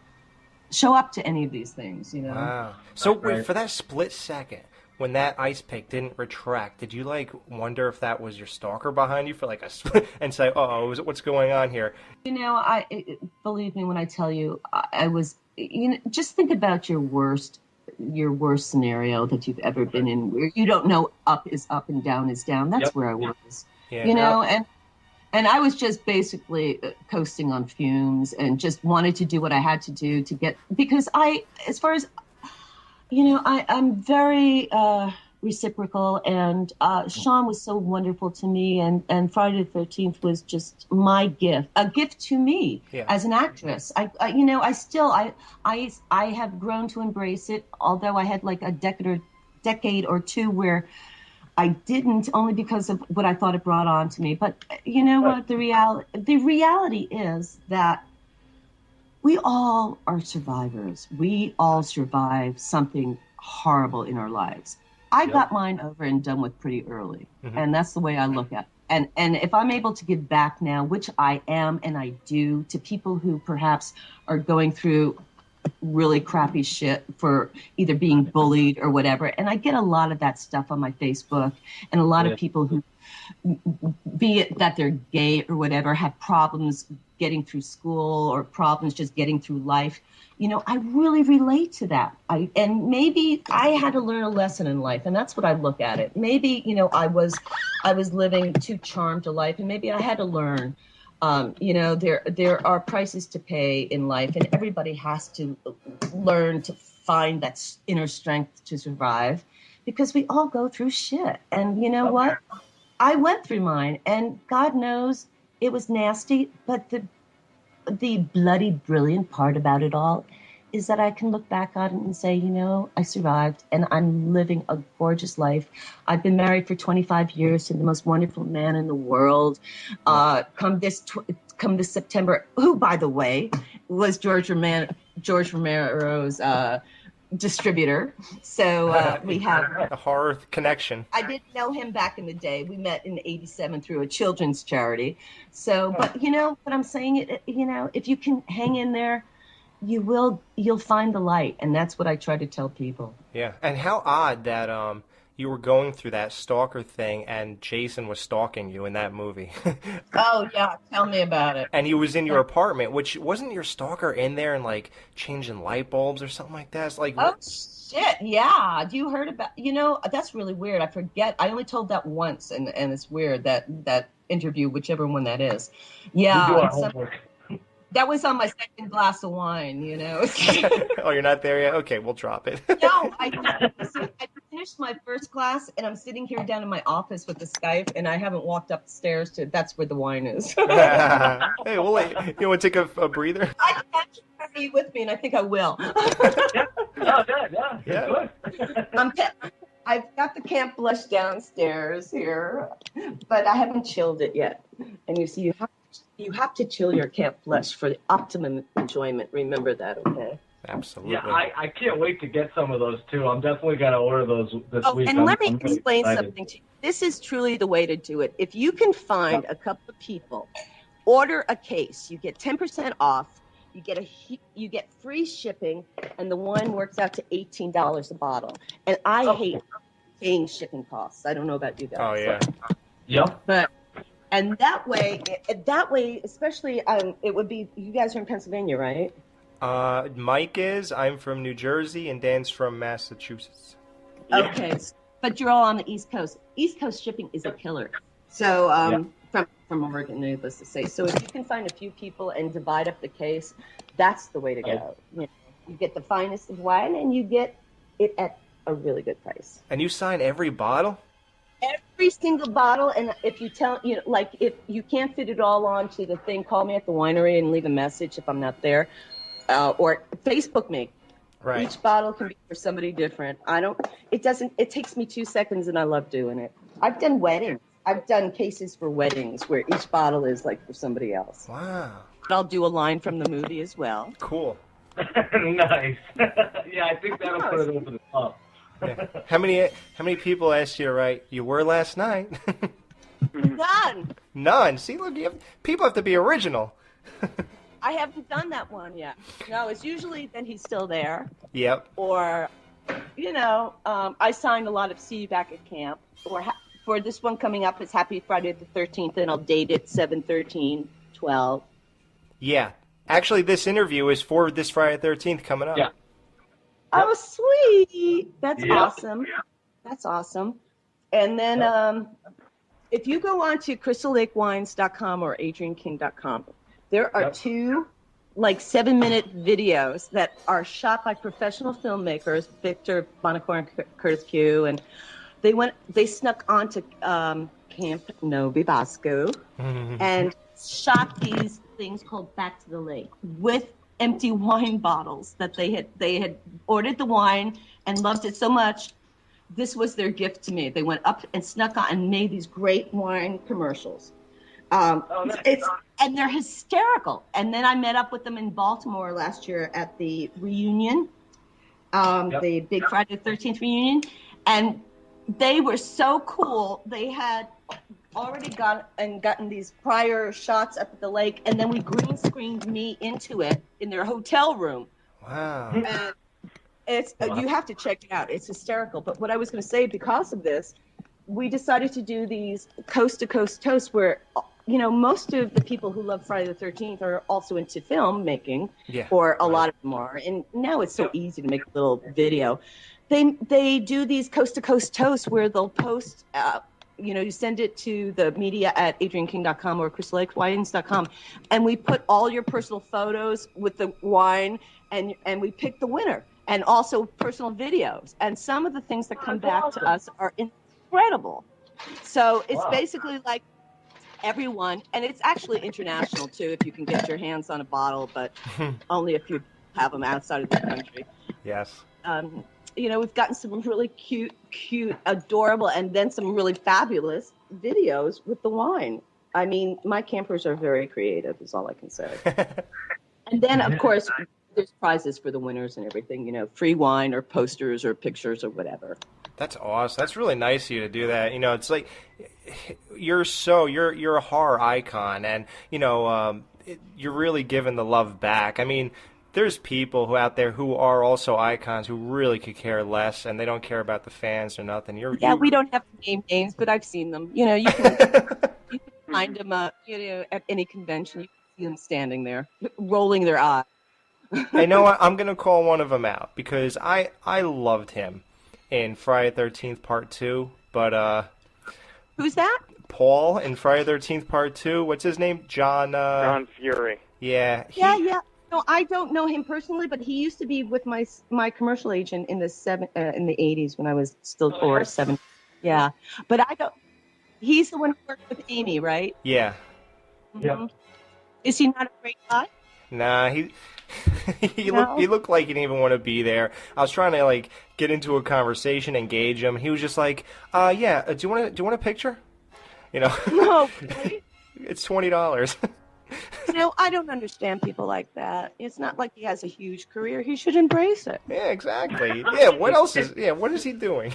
show up to any of these things, Wow. So wait, for that split second, when that ice pick didn't retract, did you wonder if that was your stalker behind you for a split and say, "Oh, what's going on here?" Believe me when I tell you, I was. Just think about your worst scenario that you've ever been in, where you don't know up is up and down is down. That's where I was. Yeah. And I was just basically coasting on fumes and just wanted to do what I had to do to get because I'm very reciprocal, and Sean was so wonderful to me, and Friday the 13th was just my gift, a gift to me as an actress. I have grown to embrace it, although I had a decade or two where I didn't, only because of what I thought it brought on to me. But you know what? The reality is that we all are survivors. We all survive something horrible in our lives. I got mine over and done with pretty early. And that's the way I look at it. And if I'm able to give back now, which I am and I do, to people who perhaps are going through really crappy shit for either being bullied or whatever. And I get a lot of that stuff on my Facebook, and a lot of people who, be it that they're gay or whatever, have problems getting through school or problems just getting through life. I really relate to that. And maybe I had to learn a lesson in life, and that's what I look at it. Maybe, I was living too charmed a life, and maybe I had to learn. There are prices to pay in life, and everybody has to learn to find that inner strength to survive, because we all go through shit. And you know what? I went through mine, and God knows it was nasty, but the bloody brilliant part about it all is that I can look back on it and say, I survived, and I'm living a gorgeous life. I've been married for 25 years to the most wonderful man in the world. Come this September, who, by the way, was George Romero's distributor. So we have a horror connection. I didn't know him back in the day. We met in '87 through a children's charity. So, but what I'm saying, if you can hang in there, you'll find the light, and that's what I try to tell people. Yeah, and how odd that you were going through that stalker thing, and Jason was stalking you in that movie. Oh yeah, tell me about it. And he was in your apartment, which wasn't your stalker in there and like changing light bulbs or something like that? It's like, Oh shit, yeah. You heard about, that's really weird. I forget. I only told that once, and it's weird that interview, whichever one that is. Yeah. We do our homework. That was on my second glass of wine. oh, you're not there yet? Okay, we'll drop it. No, I finished my first glass, and I'm sitting here down in my office with the Skype, and I haven't walked up the stairs to. That's where the wine is. Hey, we'll wait. You want to take a breather? I can actually carry you with me, and I think I will. Yeah. I've got the Camp Blush downstairs here, but I haven't chilled it yet. And you see, you have to chill your Camp Blush for the optimum enjoyment. Remember that, okay? Absolutely. Yeah, I can't wait to get some of those too. I'm definitely gonna order those this week. And let me I'm really explain excited. something to you. This is truly the way to do it. If you can find a couple of people, order a case. You get 10% off. You get free shipping, and the wine works out to $18 a bottle. And I hate paying shipping costs. I don't know about you guys. Oh, yeah. Yep. And that way, especially, it would be, you guys are in Pennsylvania, right? Mike is. I'm from New Jersey, and Dan's from Massachusetts. Okay, but you're all on the East Coast. East Coast shipping is a killer. So, from Oregon, needless to say. So if you can find a few people and divide up the case, that's the way to go. You get the finest of wine, and you get it at a really good price. And you sign every bottle? Every single bottle, and if you tell, if you can't fit it all onto the thing, call me at the winery and leave a message if I'm not there, or Facebook me. Right. Each bottle can be for somebody different. It takes me 2 seconds, and I love doing it. I've done weddings. I've done cases for weddings where each bottle is like for somebody else. Wow. I'll do a line from the movie as well. Cool. Nice. Yeah, I think that'll put it over the top. Yeah. How many people asked you to write "You Were Last Night"? None. None. See, look, people have to be original. I haven't done that one yet. No, it's usually then he's still there. Yep. Or, I signed a lot of "See You Back at Camp." Or for this one coming up, it's Happy Friday the 13th, and I'll date it 7/13/12. Yeah. Actually, this interview is for this Friday the 13th coming up. Yeah. Oh, sweet. That's Yeah. awesome. That's awesome. And then if you go on to crystallakewines.com or adrienneking.com, there are two 7-minute videos that are shot by professional filmmakers, Victor Bonacore and Curtis Pugh, and they snuck onto Camp Novi Bosco and shot these things called Back to the Lake with empty wine bottles that they had ordered the wine and loved it so much. This was their gift to me. They went up and snuck on and made these great wine commercials. And they're hysterical. And then I met up with them in Baltimore last year at the reunion, the Big Friday the 13th reunion, and they were so cool. They had already gotten these prior shots up at the lake, and then we green screened me into it in their hotel room. Wow. And you have to check it out. It's hysterical. But what I was going to say, because of this, we decided to do these coast to coast toasts where, most of the people who love Friday the 13th are also into filmmaking, or a lot of them are. And now it's so easy to make a little video. They do these coast to coast toasts where they'll post, you send it to the media at adrienneking.com or crystallakewines.com, and we put all your personal photos with the wine, and we pick the winner, and also personal videos. And some of the things that come back to us are incredible. So it's basically like everyone, and it's actually international too, if you can get your hands on a bottle, but only if you have them outside of the country. Yes. We've gotten some really cute, adorable, and then some really fabulous videos with the wine. I mean, my campers are very creative, is all I can say. And then, of course, there's prizes for the winners and everything, free wine or posters or pictures or whatever. That's awesome. That's really nice of you to do that. It's like you're a horror icon, and you're really giving the love back. I mean, there's people who out there who are also icons who really could care less, and they don't care about the fans or nothing. We don't have to name names, but I've seen them. You know, you can find them, at any convention. You can see them standing there, rolling their eyes. You know what? I'm gonna call one of them out because I loved him in Friday the 13th Part 2, but Who's that? Paul in Friday the 13th Part 2. What's his name? John Fury. Yeah. Yeah. No, I don't know him personally, but he used to be with my commercial agent in the 80s when I was still 4 or 7. Yeah, but I don't. He's the one who worked with Amy, right? Yeah. Mm-hmm. Yeah. Is he not a great guy? Nah, he looked like he didn't even want to be there. I was trying to like get into a conversation, engage him. He was just like, yeah, do you want a picture? You know. No. Really? It's $20. I don't understand people like that. It's not like he has a huge career. He should embrace it. Yeah, exactly. Yeah, what is he doing?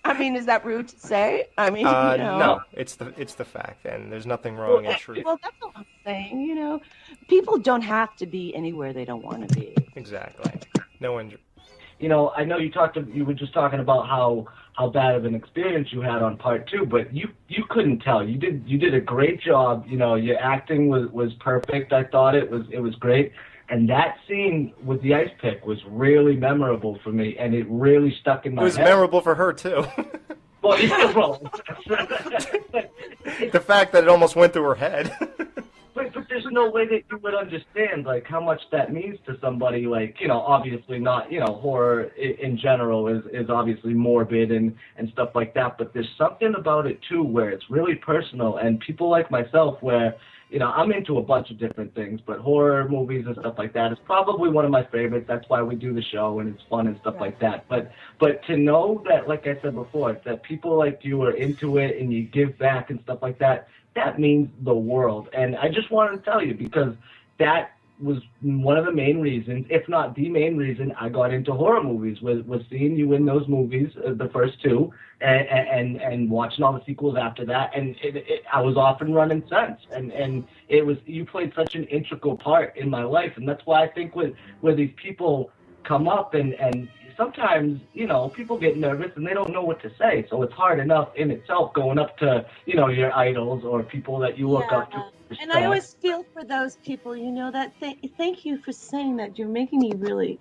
I mean, is that rude to say? I mean, no, it's the fact, and there's nothing wrong in truth. Well, that's what I'm saying. People don't have to be anywhere they don't want to be. Exactly. No injury. I know you were just talking about how bad of an experience you had on Part 2, but you couldn't tell. You did a great job. Your acting was perfect. I thought it was great. And that scene with the ice pick was really memorable for me, and it really stuck in my head. It was memorable for her, too. Well, yeah, well. The fact that it almost went through her head. But there's no way that you would understand, like, how much that means to somebody, like, obviously not, horror in general is obviously morbid and stuff like that, but there's something about it, too, where it's really personal, and people like myself where, I'm into a bunch of different things, but horror movies and stuff like that is probably one of my favorites. That's why we do the show, and it's fun and stuff like that. But to know that, like I said before, that people like you are into it and you give back and stuff like that, that means the world. And I just wanted to tell you because that was one of the main reasons, if not the main reason, I got into horror movies was seeing you in those movies, the first two, and watching all the sequels after that. And I was off and running since. And you played such an integral part in my life. And that's why I think where these people come up and sometimes, people get nervous and they don't know what to say. So it's hard enough in itself going up to, your idols or people that you look up to. And I always feel for those people, that thank you for saying that. You're making me really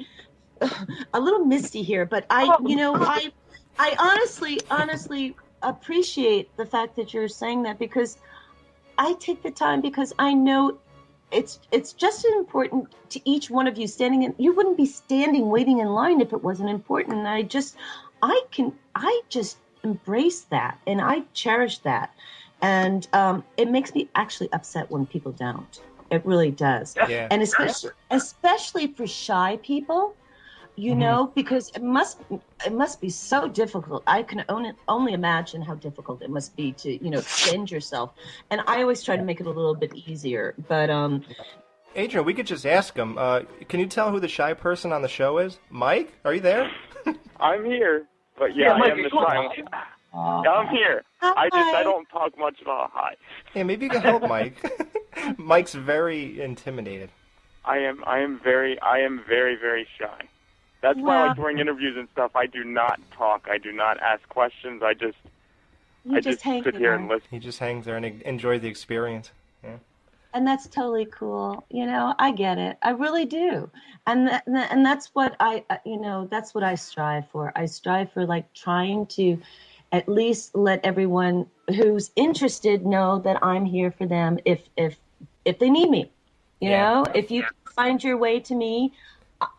a little misty here, but I honestly appreciate the fact that you're saying that because I take the time because I know it's just as important to each one of you you wouldn't be standing waiting in line if it wasn't important. And I just embrace that and I cherish that. And it makes me actually upset when people don't. It really does. Yeah. And especially for shy people, because it must be so difficult. I can only imagine how difficult it must be to, extend yourself. And I always try to make it a little bit easier. But Adrienne, we could just ask him. Can you tell who the shy person on the show is? Mike, are you there? I'm here, but I Mike, am the shy. I'm here. Hi. I don't talk much about hi. Yeah, maybe you can help Mike. Mike's very intimidated. I am very, very shy. That's why, like, during interviews and stuff, I do not talk. I do not ask questions. I just sit here and listen. He just hangs there and enjoys the experience. Yeah. And that's totally cool. I get it. I really do. And that's what that's what I strive for. I strive for like trying to at least let everyone who's interested know that I'm here for them if they need me. You know, if you find your way to me,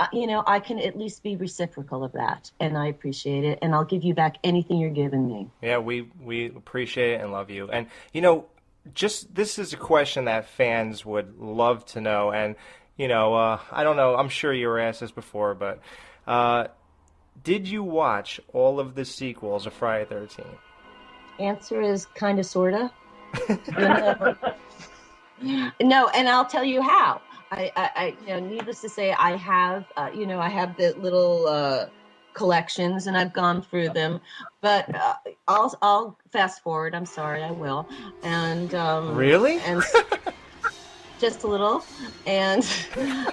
I can at least be reciprocal of that, and I appreciate it, and I'll give you back anything you're giving me. Yeah, we appreciate it and love you. And, just this is a question that fans would love to know, and, I don't know, I'm sure you were asked this before, but did you watch all of the sequels of Friday the 13th? Answer is kind of, sort of. No, and I'll tell you how. I needless to say, I have, I have the little collections, and I've gone through them. But I'll fast forward. I'm sorry, I will. And really? And just a little, and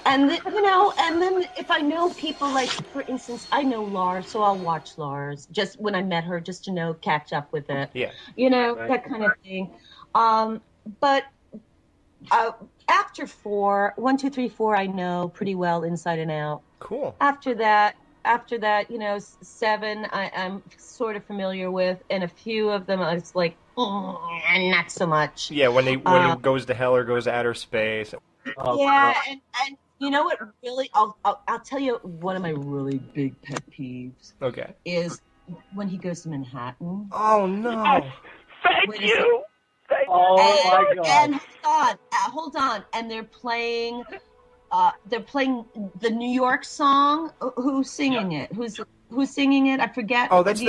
and then if I know people, like for instance, I know Lars, so I'll watch Lars just when I met her, just to catch up with it, Yeah. That kind of thing. But after 4, 1, 2, 3, 4, I know pretty well inside and out. Cool. After that, 7, I'm sort of familiar with, and a few of them it's like, not so much. Yeah, when it goes to hell or goes to outer space. Yeah, and you know what? Really, I'll tell you one of my really big pet peeves. Okay. Is when he goes to Manhattan. Oh no! Yes. Thank you. My God! And hold on, and they're playing the New York song. Who's singing it? Who's singing it? I forget. Oh, that's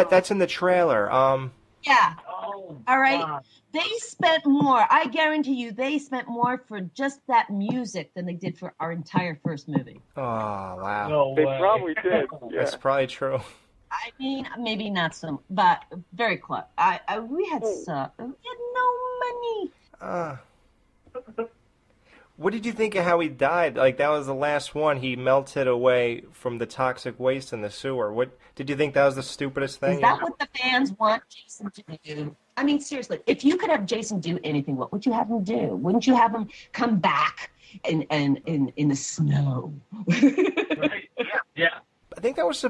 that's in the trailer. Yeah. Oh, all right. God. They spent more. I guarantee you, they spent more for just that music than they did for our entire first movie. Oh wow! No They way. probably did. Yeah. That's probably true. I mean, maybe not some, but very close. We had no money. What did you think of how he died? Like, that was the last one. He melted away from the toxic waste in the sewer. What did you think that was the stupidest thing? Is that what the fans want Jason to do? I mean, seriously, if you could have Jason do anything, what would you have him do? Wouldn't you have him come back in the snow? Right. Yeah. I think that was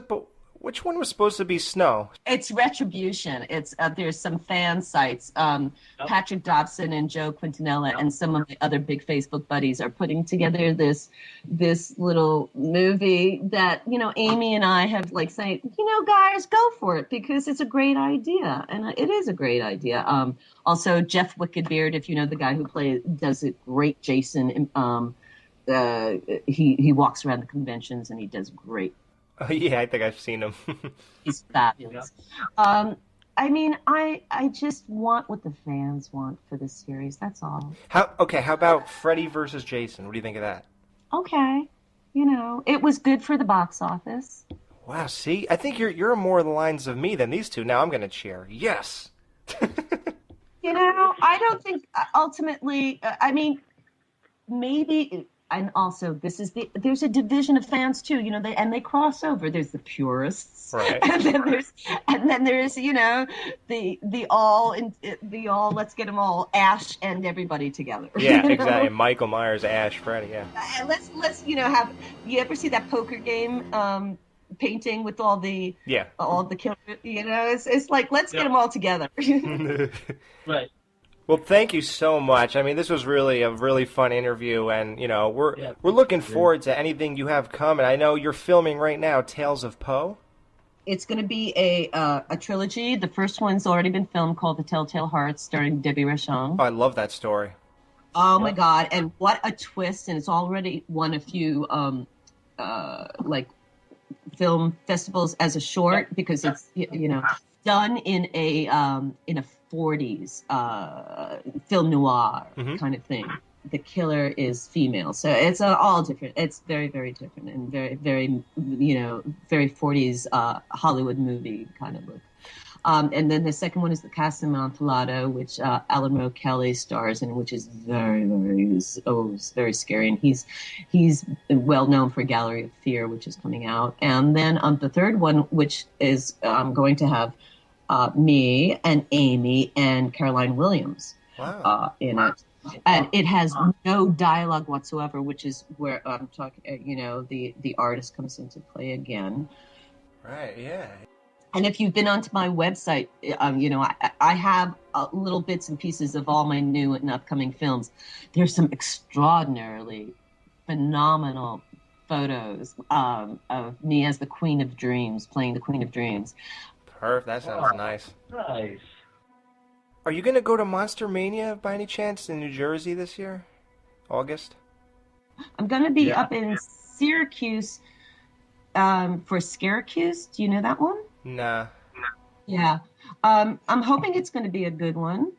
which one was supposed to be Snow? It's Retribution. It's there's some fan sites. Patrick Dobson and Joe Quintanilla and some of the other big Facebook buddies are putting together this little movie that Amy and I have saying, guys, go for it because it's a great idea, and it is a great idea. Also Jeff Wickedbeard, if you know the guy who does a great Jason. He walks around the conventions and he does great. Oh, yeah, I think I've seen him. He's fabulous. I mean, I just want what the fans want for this series. That's all. How about Freddy versus Jason? What do you think of that? Okay. It was good for the box office. Wow, see? I think you're more in the lines of me than these two. Now I'm going to cheer. Yes! I don't think, ultimately, I mean, maybe... And also, there's a division of fans too, they cross over. There's the purists, right? and then there's the all let's get them all Ash and everybody together. Yeah, exactly. Michael Myers, Ash, Freddy. Yeah. And let's have you ever see that poker game painting with all the killers? It's like let's get them all together. Right. Well, thank you so much. I mean, this was really a really fun interview, and we're looking forward to anything you have coming. I know you're filming right now, Tales of Poe. It's going to be a trilogy. The first one's already been filmed, called The Telltale Hearts, starring Debbie Rochon. Oh, I love that story. Oh my God! And what a twist! And it's already won a few film festivals as a short because it's done in a 40s film noir kind of thing. The killer is female, so it's all different. It's very, very different and very, very, very 40s Hollywood movie kind of look. And then the second one is The Casa Amontillado, which Alan Rowe Kelly stars in, which is very, very, very scary. And he's well known for Gallery of Fear, which is coming out. And then the third one, which is going to have me and Amy and Caroline Williams in it. And it has no dialogue whatsoever, which is where I'm talking, the artist comes into play again. Right, yeah. And if you've been onto my website, I have little bits and pieces of all my new and upcoming films. There's some extraordinarily phenomenal photos of me as the Queen of Dreams, playing the Queen of Dreams. Perfect. That sounds nice. Nice. Are you going to go to Monster Mania by any chance in New Jersey this year? August? I'm going to be up in Syracuse for Syracuse. Do you know that one? Nah. Yeah. I'm hoping it's going to be a good one.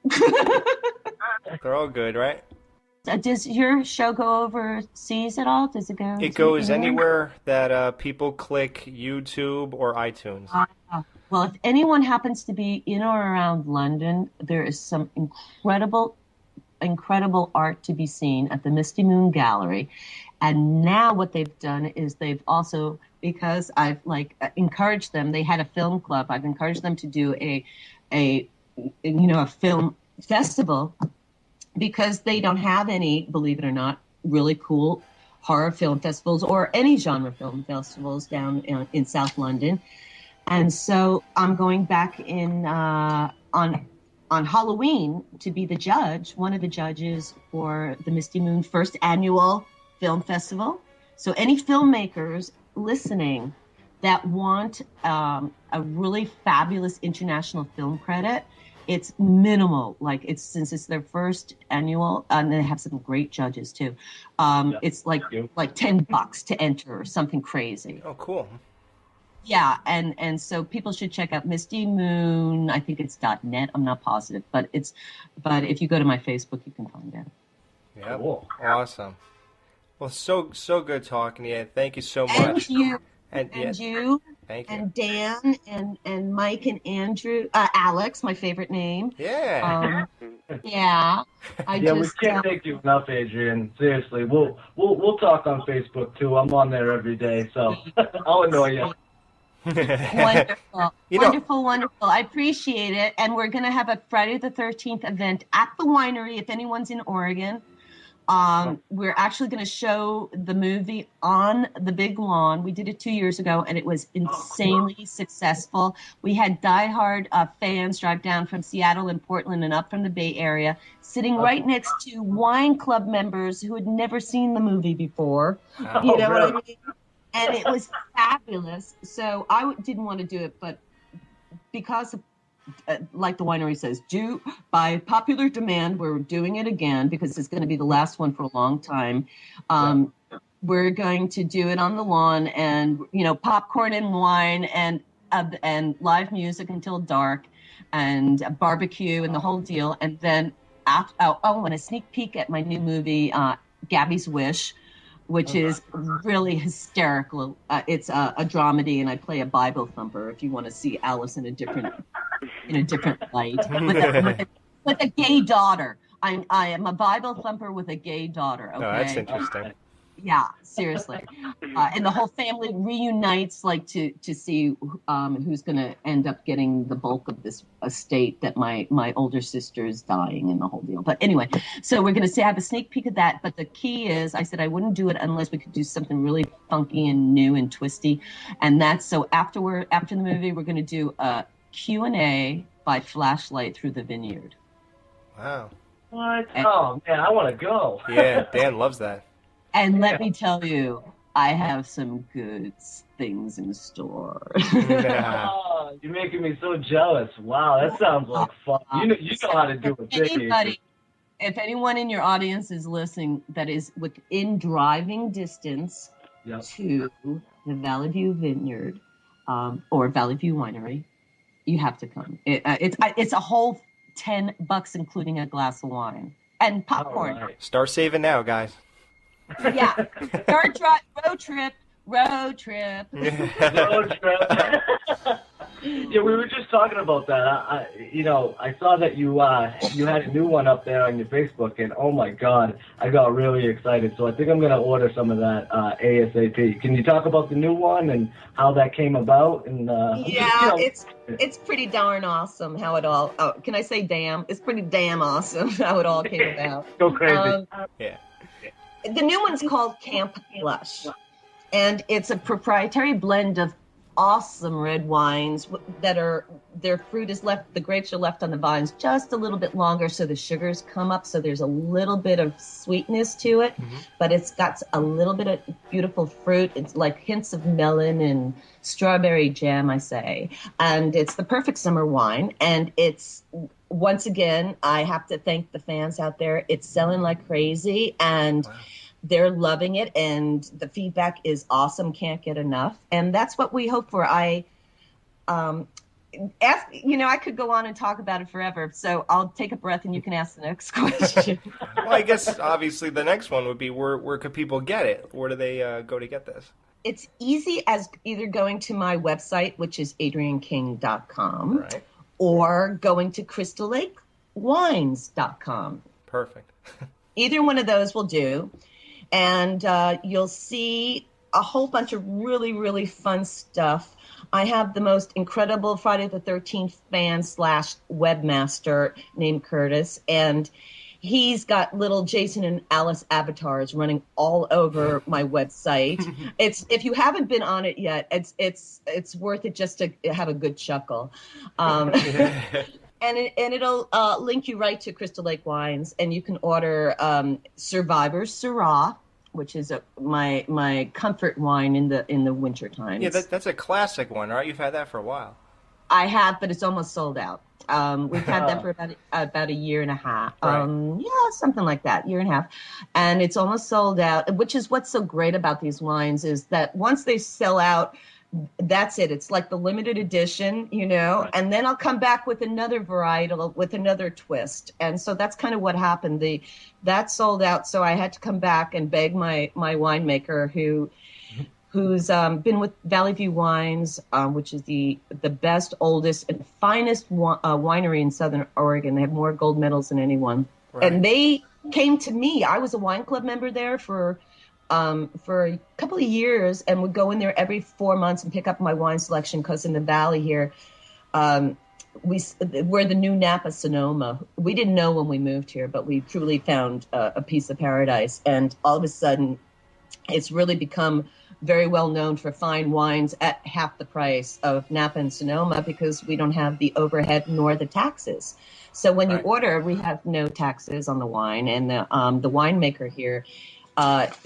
They're all good, right? Does your show go overseas at all? Does it go? It goes anywhere that people click YouTube or iTunes. Well, if anyone happens to be in or around London, there is some incredible incredible art to be seen at the Misty Moon Gallery. And now what they've done is they've also, because I've encouraged them, they had a film club. I've encouraged them to do a film festival, because they don't have any, believe it or not, really cool horror film festivals or any genre film festivals down in South London. And so I'm going back in on Halloween to be the judge, one of the judges for the Misty Moon first annual film festival. So any filmmakers listening that want a really fabulous international film credit, it's minimal. Since it's their first annual, and they have some great judges too. It's like $10 to enter or something crazy. Oh, cool. Yeah, and so people should check out Misty Moon. I think it's .net. I'm not positive, but if you go to my Facebook, you can find it. Yeah, cool. Awesome. Well, so good talking to you. Thank you so much. And you, and you, thank you. and Dan, and Mike, and Andrew, Alex, my favorite name. Yeah. Yeah. We can't thank you enough, Adrienne. Seriously, we'll talk on Facebook too. I'm on there every day, so I'll annoy you. Wonderful. I appreciate it. And we're going to have a Friday the 13th event at the winery if anyone's in Oregon. We're actually going to show the movie on the big lawn. We did it 2 years ago, and it was insanely successful. We had diehard fans drive down from Seattle and Portland and up from the Bay Area, sitting right next to wine club members who had never seen the movie before. You know what I mean? And it was fabulous. So I didn't want to do it, but because, like the winery says, due by popular demand, we're doing it again because it's going to be the last one for a long time. We're going to do it on the lawn, and popcorn and wine and live music until dark, and a barbecue and the whole deal. And then and a sneak peek at my new movie, Gabby's Wish, which is really hysterical. It's a dramedy, and I play a Bible thumper. If you want to see Alice in a different light, with a gay daughter. I am a Bible thumper with a gay daughter. Okay? Oh, that's interesting. Yeah, seriously. And the whole family reunites, to see who's going to end up getting the bulk of this estate that my older sister is dying, and the whole deal. But anyway, so we're going to have a sneak peek of that. But the key is, I said I wouldn't do it unless we could do something really funky and new and twisty. And that's so after the movie, we're going to do a Q&A by flashlight through the vineyard. Wow. What? Oh man, I want to go. Yeah, Dan loves that. And let me tell you, I have some good things in store. Oh, you're making me so jealous. Wow, that sounds like fun. You know how to do it. If anyone in your audience is listening that is within driving distance to the Valley View Vineyard or Valley View Winery, you have to come. It's a whole $10, including a glass of wine and popcorn. Right. Start saving now, guys. Yeah. Road trip. Road trip. Yeah, we were just talking about that. I saw that you had a new one up there on your Facebook, and oh my God, I got really excited. So I think I'm gonna order some of that ASAP. Can you talk about the new one and how that came about? And it's pretty darn awesome how it all. Oh, can I say damn? It's pretty damn awesome how it all came about. Go crazy. Yeah. The new one's called Camp Lush, and it's a proprietary blend of awesome red wines their fruit is left, the grapes are left on the vines just a little bit longer so the sugars come up, so there's a little bit of sweetness to it, but it's got a little bit of beautiful fruit. It's like hints of melon and strawberry jam, I say, and it's the perfect summer wine. And it's, once again, I have to thank the fans out there. It's selling like crazy, and they're loving it, and the feedback is awesome. Can't get enough, and that's what we hope for. I could go on and talk about it forever, so I'll take a breath, and you can ask the next question. Well, I guess obviously the next one would be where could people get it? Where do they go to get this? It's easy as either going to my website, which is adrienneking.com, right, or going to crystallakewines.com. Perfect. Either one of those will do. And you'll see a whole bunch of really, really fun stuff. I have the most incredible Friday the 13th fan / webmaster named Curtis, and he's got little Jason and Alice avatars running all over my website. If you haven't been on it yet, it's worth it just to have a good chuckle. And it'll link you right to Crystal Lake Wines, and you can order Survivor's Syrah, which is my comfort wine in the winter time. Yeah, that's a classic one, right? You've had that for a while. I have, but it's almost sold out. We've had them for about a year and a half. Right. Yeah, something like that, year and a half. And it's almost sold out, which is what's so great about these wines is that once they sell out, that's it. It's like the limited edition, right. And then I'll come back with another varietal with another twist. And so that's kind of what happened. That sold out. So I had to come back and beg my winemaker who's been with Valley View Wines, which is the best, oldest, and finest winery in Southern Oregon. They have more gold medals than anyone. Right. And they came to me. I was a wine club member there for a couple of years and would go in there every 4 months and pick up my wine selection because in the valley here, we're the new Napa Sonoma. We didn't know when we moved here, but we truly found a piece of paradise. And all of a sudden, it's really become very well known for fine wines at half the price of Napa and Sonoma because we don't have the overhead nor the taxes. So when you order, we have no taxes on the wine. And the winemaker here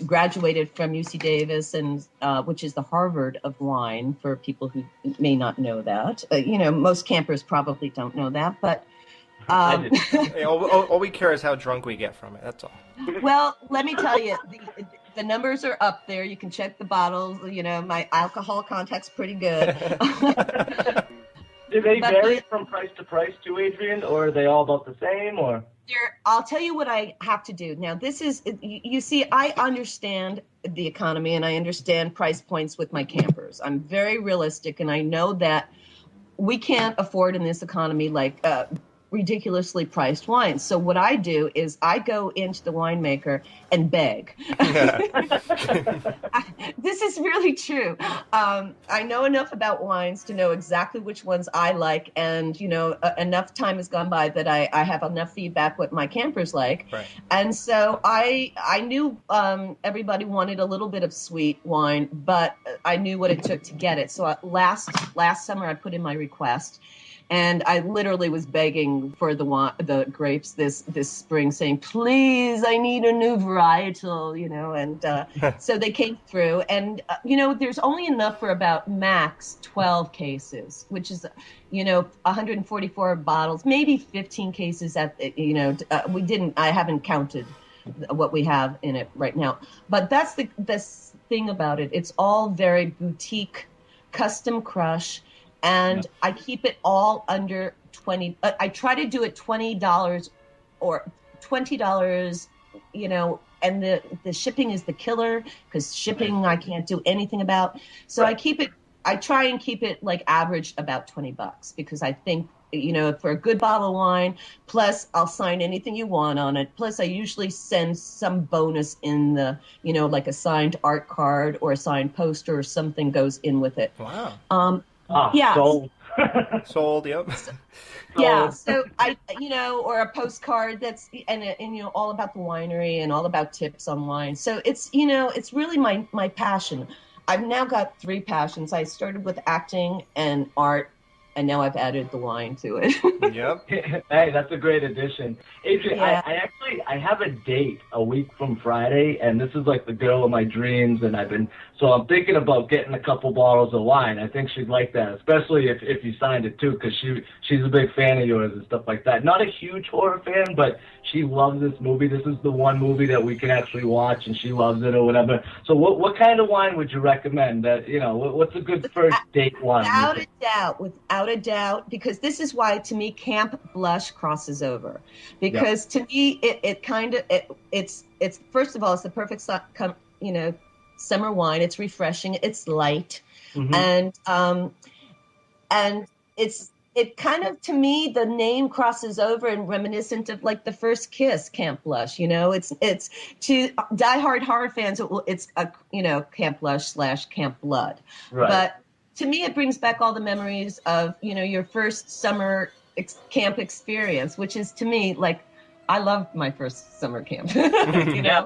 graduated from UC Davis, and which is the Harvard of wine for people who may not know that. Most campers probably don't know that, but hey, all we care is how drunk we get from it. That's all. Well, let me tell you, the numbers are up there. You can check the bottles. My alcohol content's pretty good. Do they vary from price to price too, Adrienne, or are they all about the same? Or I'll tell you what I have to do. Now, this is, you see, I understand the economy and I understand price points with my campers. I'm very realistic, and I know that we can't afford in this economy like ridiculously priced wines. So what I do is I go into the winemaker and beg. This is really true. I know enough about wines to know exactly which ones I like, and enough time has gone by that I have enough feedback what my campers like. Right. And so I knew everybody wanted a little bit of sweet wine, but I knew what it took to get it. So last summer I put in my request. And I literally was begging for the grapes this spring, saying, "Please, I need a new varietal," And so they came through, and there's only enough for about max 12 cases, which is 144 bottles, maybe 15 cases at I haven't counted what we have in it right now, but that's the thing about it. It's all very boutique, custom crush. And I keep it all under $20. I try to do it $20 or $20, and the shipping is the killer because shipping I can't do anything about. So I try and keep it like average about $20 because I think, for a good bottle of wine, plus I'll sign anything you want on it. Plus I usually send some bonus in the, like a signed art card or a signed poster or something goes in with it. Wow. Yeah. Sold. Yep. Yeah. So or a postcard that's and all about the winery and all about tips on wine. So it's it's really my passion. I've now got 3 passions. I started with acting and art, and now I've added the wine to it. Yep. Hey, that's a great addition. Adrienne, Yeah. I have a date a week from Friday, and this is like the girl of my dreams, and so I'm thinking about getting a couple bottles of wine. I think she'd like that, especially if you signed it too, because she's a big fan of yours and stuff like that. Not a huge horror fan, but she loves this movie. This is the one movie that we can actually watch, and she loves it or whatever. So what kind of wine would you recommend? What's a good first date wine? Without a doubt, because this is why to me Camp Blush crosses over, because to me it's first of all it's the perfect summer wine. It's refreshing, it's light, and it's it kind of, to me, the name crosses over and reminiscent of like the first kiss, Camp Blush. It's to diehard horror fans. It's a Camp Blush / Camp Blood. Right. But to me, it brings back all the memories of your first summer camp experience, which is to me like I loved my first summer camp. Yeah,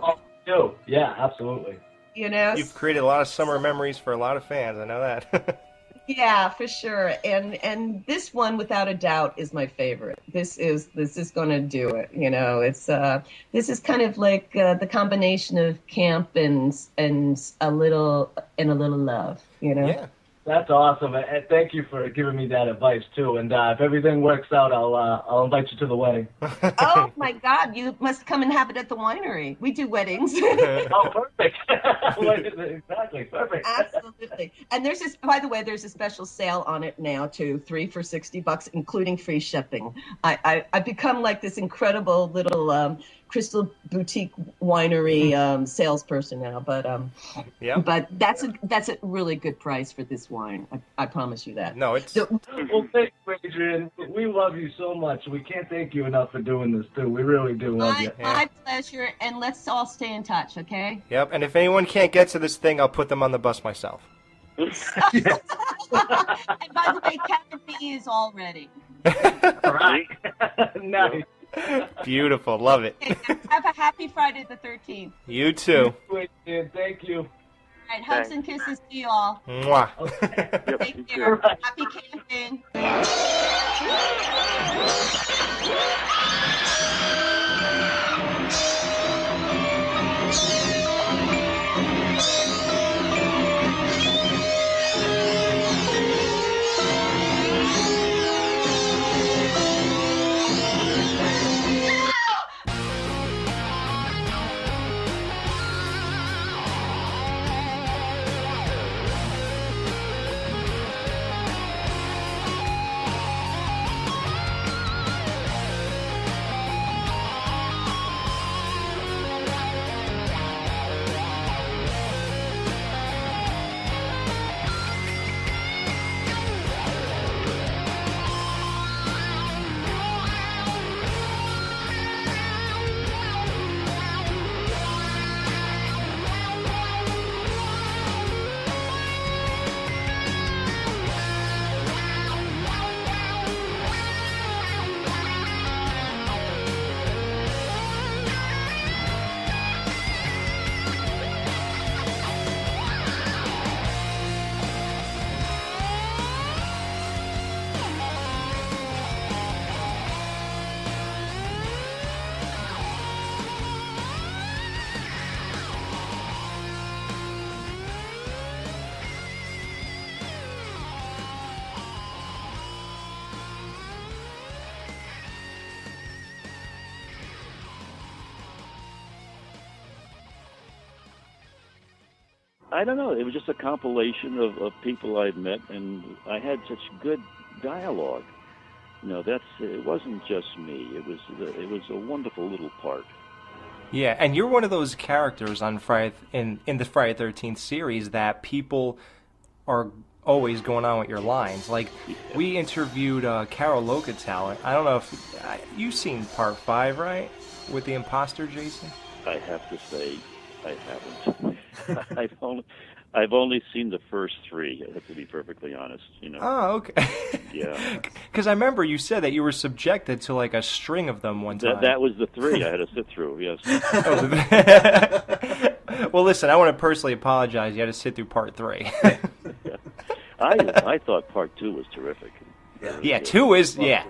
absolutely. You've created a lot of summer memories for a lot of fans. I know that. Yeah, for sure. And this one, without a doubt, is my favorite. This is going to do it. It's this is kind of like the combination of camp and a little love. Yeah. That's awesome, and thank you for giving me that advice too. And if everything works out, I'll invite you to the wedding. Oh my God, you must come and have it at the winery. We do weddings. Oh, perfect. Exactly, perfect. Absolutely. And by the way, there's a special sale on it now too, 3 for $60, including free shipping. I've become like this incredible little crystal boutique winery salesperson now, but that's a really good price for this wine. I promise you that. No, it's well, thank you, Adrienne. We love you so much. We can't thank you enough for doing this too. We really do love you. My pleasure, and let's all stay in touch, okay? Yep. And if anyone can't get to this thing, I'll put them on the bus myself. And by the way, Kevin B is all ready. All right. Nice. Beautiful. Love it. Have a happy Friday the 13th. You too. Thank you. All right, hugs and kisses to you all. Mwah. Yep, Take care. Happy camping. I don't know. It was just a compilation of people I'd met, and I had such good dialogue. It wasn't just me. It was a wonderful little part. Yeah, and you're one of those characters on Friday in the Friday 13th series that people are always going on with your lines. Like, we interviewed Carol Locatelli. I don't know if you've seen part 5, right? With the imposter, Jason? I have to say, I haven't. I've only seen the first 3. I have to be perfectly honest. Oh, okay. Yeah. Because I remember you said that you were subjected to like a string of them one time. That was the 3 I had to sit through. Yes. Well, listen, I want to personally apologize. You had to sit through part 3. I thought part 2 was terrific. Yeah, 2 is Yep.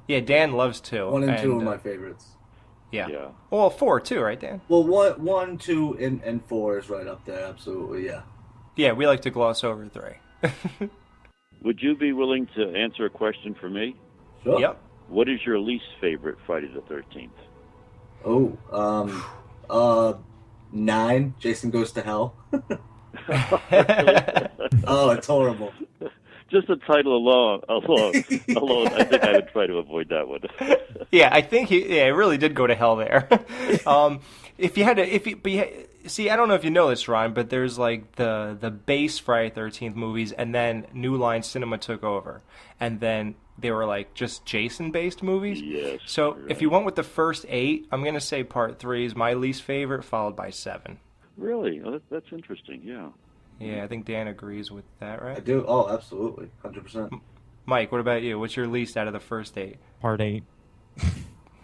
Yeah, Dan loves 2. 1 and 2 are my favorites. Yeah. Well, 4 too, right, Dan? Well, 1, 2, and 4 is right up there. Absolutely, yeah. Yeah, we like to gloss over 3. Would you be willing to answer a question for me? Sure. Yep. What is your least favorite Friday the 13th? Oh, 9. Jason Goes to Hell. Oh, it's horrible. Just the title alone, I think I would try to avoid that one. Yeah, I think it really did go to hell there. See, I don't know if you know this, Ron, but there's like the base Friday 13th movies, and then New Line Cinema took over, and then they were like just Jason-based movies. Yes. So right. if you went with the first 8, I'm going to say part 3 is my least favorite, followed by 7. Really? Oh, that's interesting, yeah. Yeah, I think Dan agrees with that, right? I do. Oh, absolutely. 100%. Mike, what about you? What's your least out of the first 8? Part 8.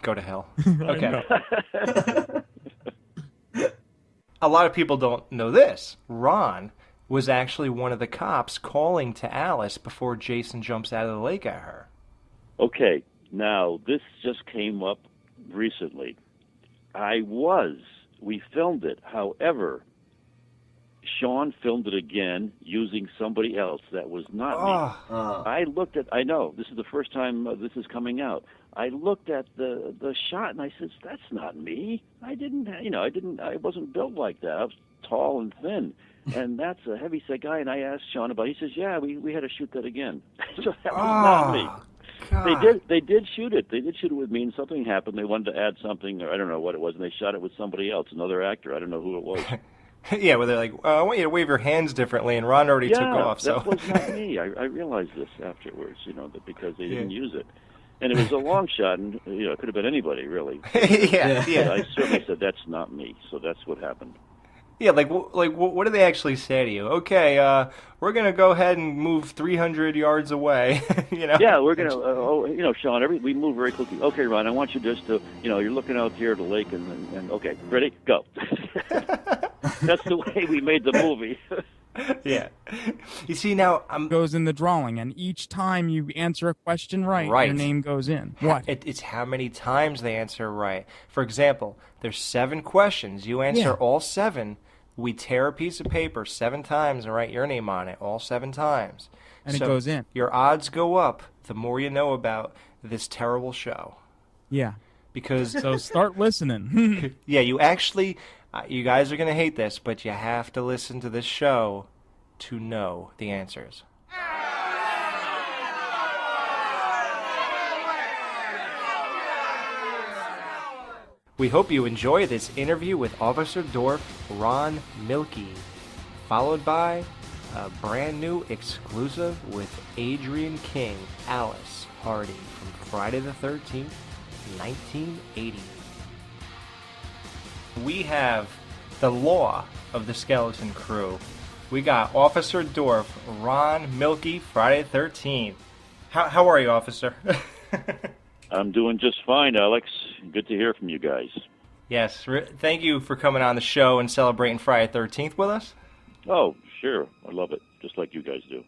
Go to hell. Okay. A lot of people don't know this. Ron was actually one of the cops calling to Alice before Jason jumps out of the lake at her. Okay, now this just came up recently. We filmed it. However, Sean filmed it again using somebody else. That was not me. I know, this is the first time this is coming out. I looked at the shot and I said, that's not me. I wasn't built like that. I was tall and thin. And that's a heavyset guy. And I asked Sean about it. He says, yeah, we had to shoot that again. So that was not me. God. They did shoot it. They did shoot it with me, and something happened. They wanted to add something, or I don't know what it was, and they shot it with somebody else, another actor. I don't know who it was. Yeah, where they're like, I want you to wave your hands differently, and Ron already took off. So that was not me. I realized this afterwards, because they didn't use it. And it was a long shot, and it could have been anybody, really. yeah. But I certainly said, that's not me, so that's what happened. Yeah, what do they actually say to you? Okay, we're going to go ahead and move 300 yards away, Yeah, we're going to, Sean, we move very quickly. Okay, Ron, I want you just to, you're looking out here at the lake, and okay, ready, go. That's the way we made the movie. Yeah. You see, now goes in the drawing, and each time you answer a question right, your name goes in. What? It's how many times they answer right. For example, there's 7 questions. You answer all 7. We tear a piece of paper 7 times and write your name on it all 7 times. And so it goes in. Your odds go up the more you know about this terrible show. Yeah. Because so start listening. Yeah, you actually... you guys are going to hate this, but you have to listen to this show to know the answers. We hope you enjoy this interview with Officer Dorf, Ron Millkie, followed by a brand new exclusive with Adrienne King, Alice Hardy from Friday the 13th, 1980. We have the law of the skeleton crew. We got Officer Dorf, Ron Millkie, Friday the 13th. How are you, Officer? I'm doing just fine, Alex. Good to hear from you guys. Yes, thank you for coming on the show and celebrating Friday the 13th with us. Oh, sure. I love it, just like you guys do.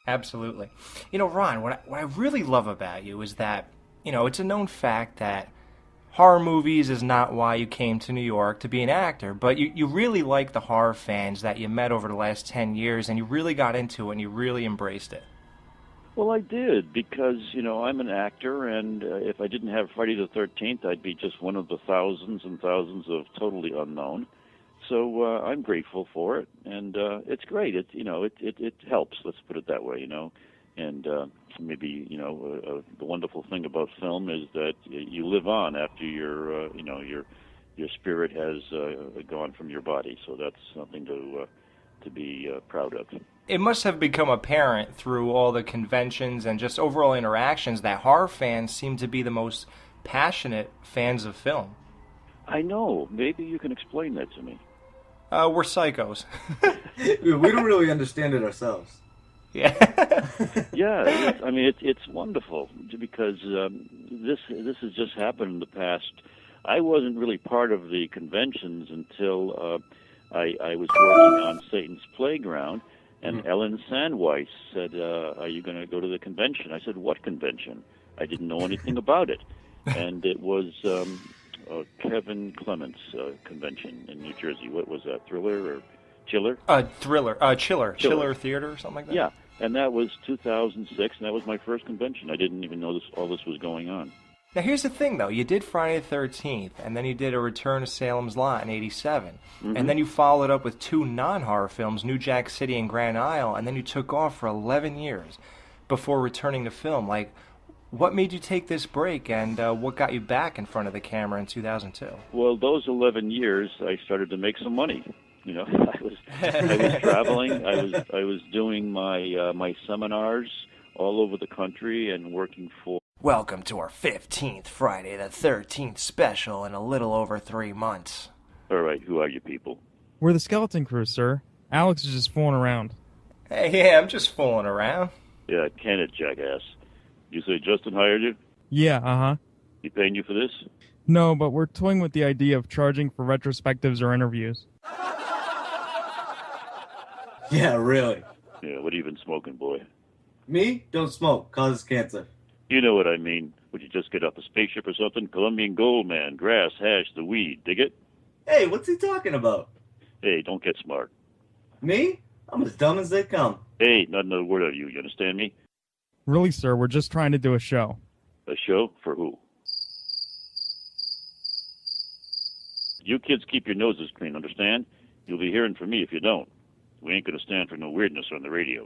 Absolutely. Ron, what I really love about you is that, it's a known fact that horror movies is not why you came to New York to be an actor, but you really like the horror fans that you met over the last 10 years, and you really got into it, and you really embraced it. Well, I did, because, I'm an actor, and if I didn't have Friday the 13th, I'd be just one of the thousands and thousands of totally unknown. So I'm grateful for it, and it's great. It helps, let's put it that way, And maybe, the wonderful thing about film is that you live on after your spirit has gone from your body. So that's something to be proud of. It must have become apparent through all the conventions and just overall interactions that horror fans seem to be the most passionate fans of film. I know. Maybe you can explain that to me. We're psychos. We don't really understand it ourselves. Yeah. Yeah, I mean, it's wonderful because this has just happened in the past. I wasn't really part of the conventions until I was working on Satan's Playground, and Ellen Sandweiss said, are you going to go to the convention? I said, what convention? I didn't know anything about it. And it was Kevin Clements' convention in New Jersey. What was that, Thriller or Chiller? Chiller Theater or something like that? Yeah, and that was 2006, and that was my first convention. I didn't even know all this was going on. Now, here's the thing, though. You did Friday the 13th, and then you did A Return to Salem's Lot in 87. Mm-hmm. And then you followed up with 2 non-horror films, New Jack City and Grand Isle, and then you took off for 11 years before returning to film. Like, what made you take this break, and what got you back in front of the camera in 2002? Well, those 11 years, I started to make some money. I was traveling. I was doing my seminars all over the country and working for... Welcome to our 15th Friday the 13th special in a little over 3 months. All right, who are you people? We're the Skeleton Crew, sir. Alex is just fooling around. Hey, yeah, I'm just fooling around. Yeah, can it, jackass. You say Justin hired you? Yeah, uh-huh. He paying you for this? No, but we're toying with the idea of charging for retrospectives or interviews. Yeah, really. Yeah, what have you been smoking, boy? Me? Don't smoke. Causes cancer. You know what I mean. Would you just get off the spaceship or something? Colombian gold, man. Grass, hash, the weed. Dig it? Hey, what's he talking about? Hey, don't get smart. Me? I'm as dumb as they come. Hey, not another word out of you. You understand me? Really, sir, we're just trying to do a show. A show? For who? You kids keep your noses clean, understand? You'll be hearing from me if you don't. We ain't gonna stand for no weirdness on the radio.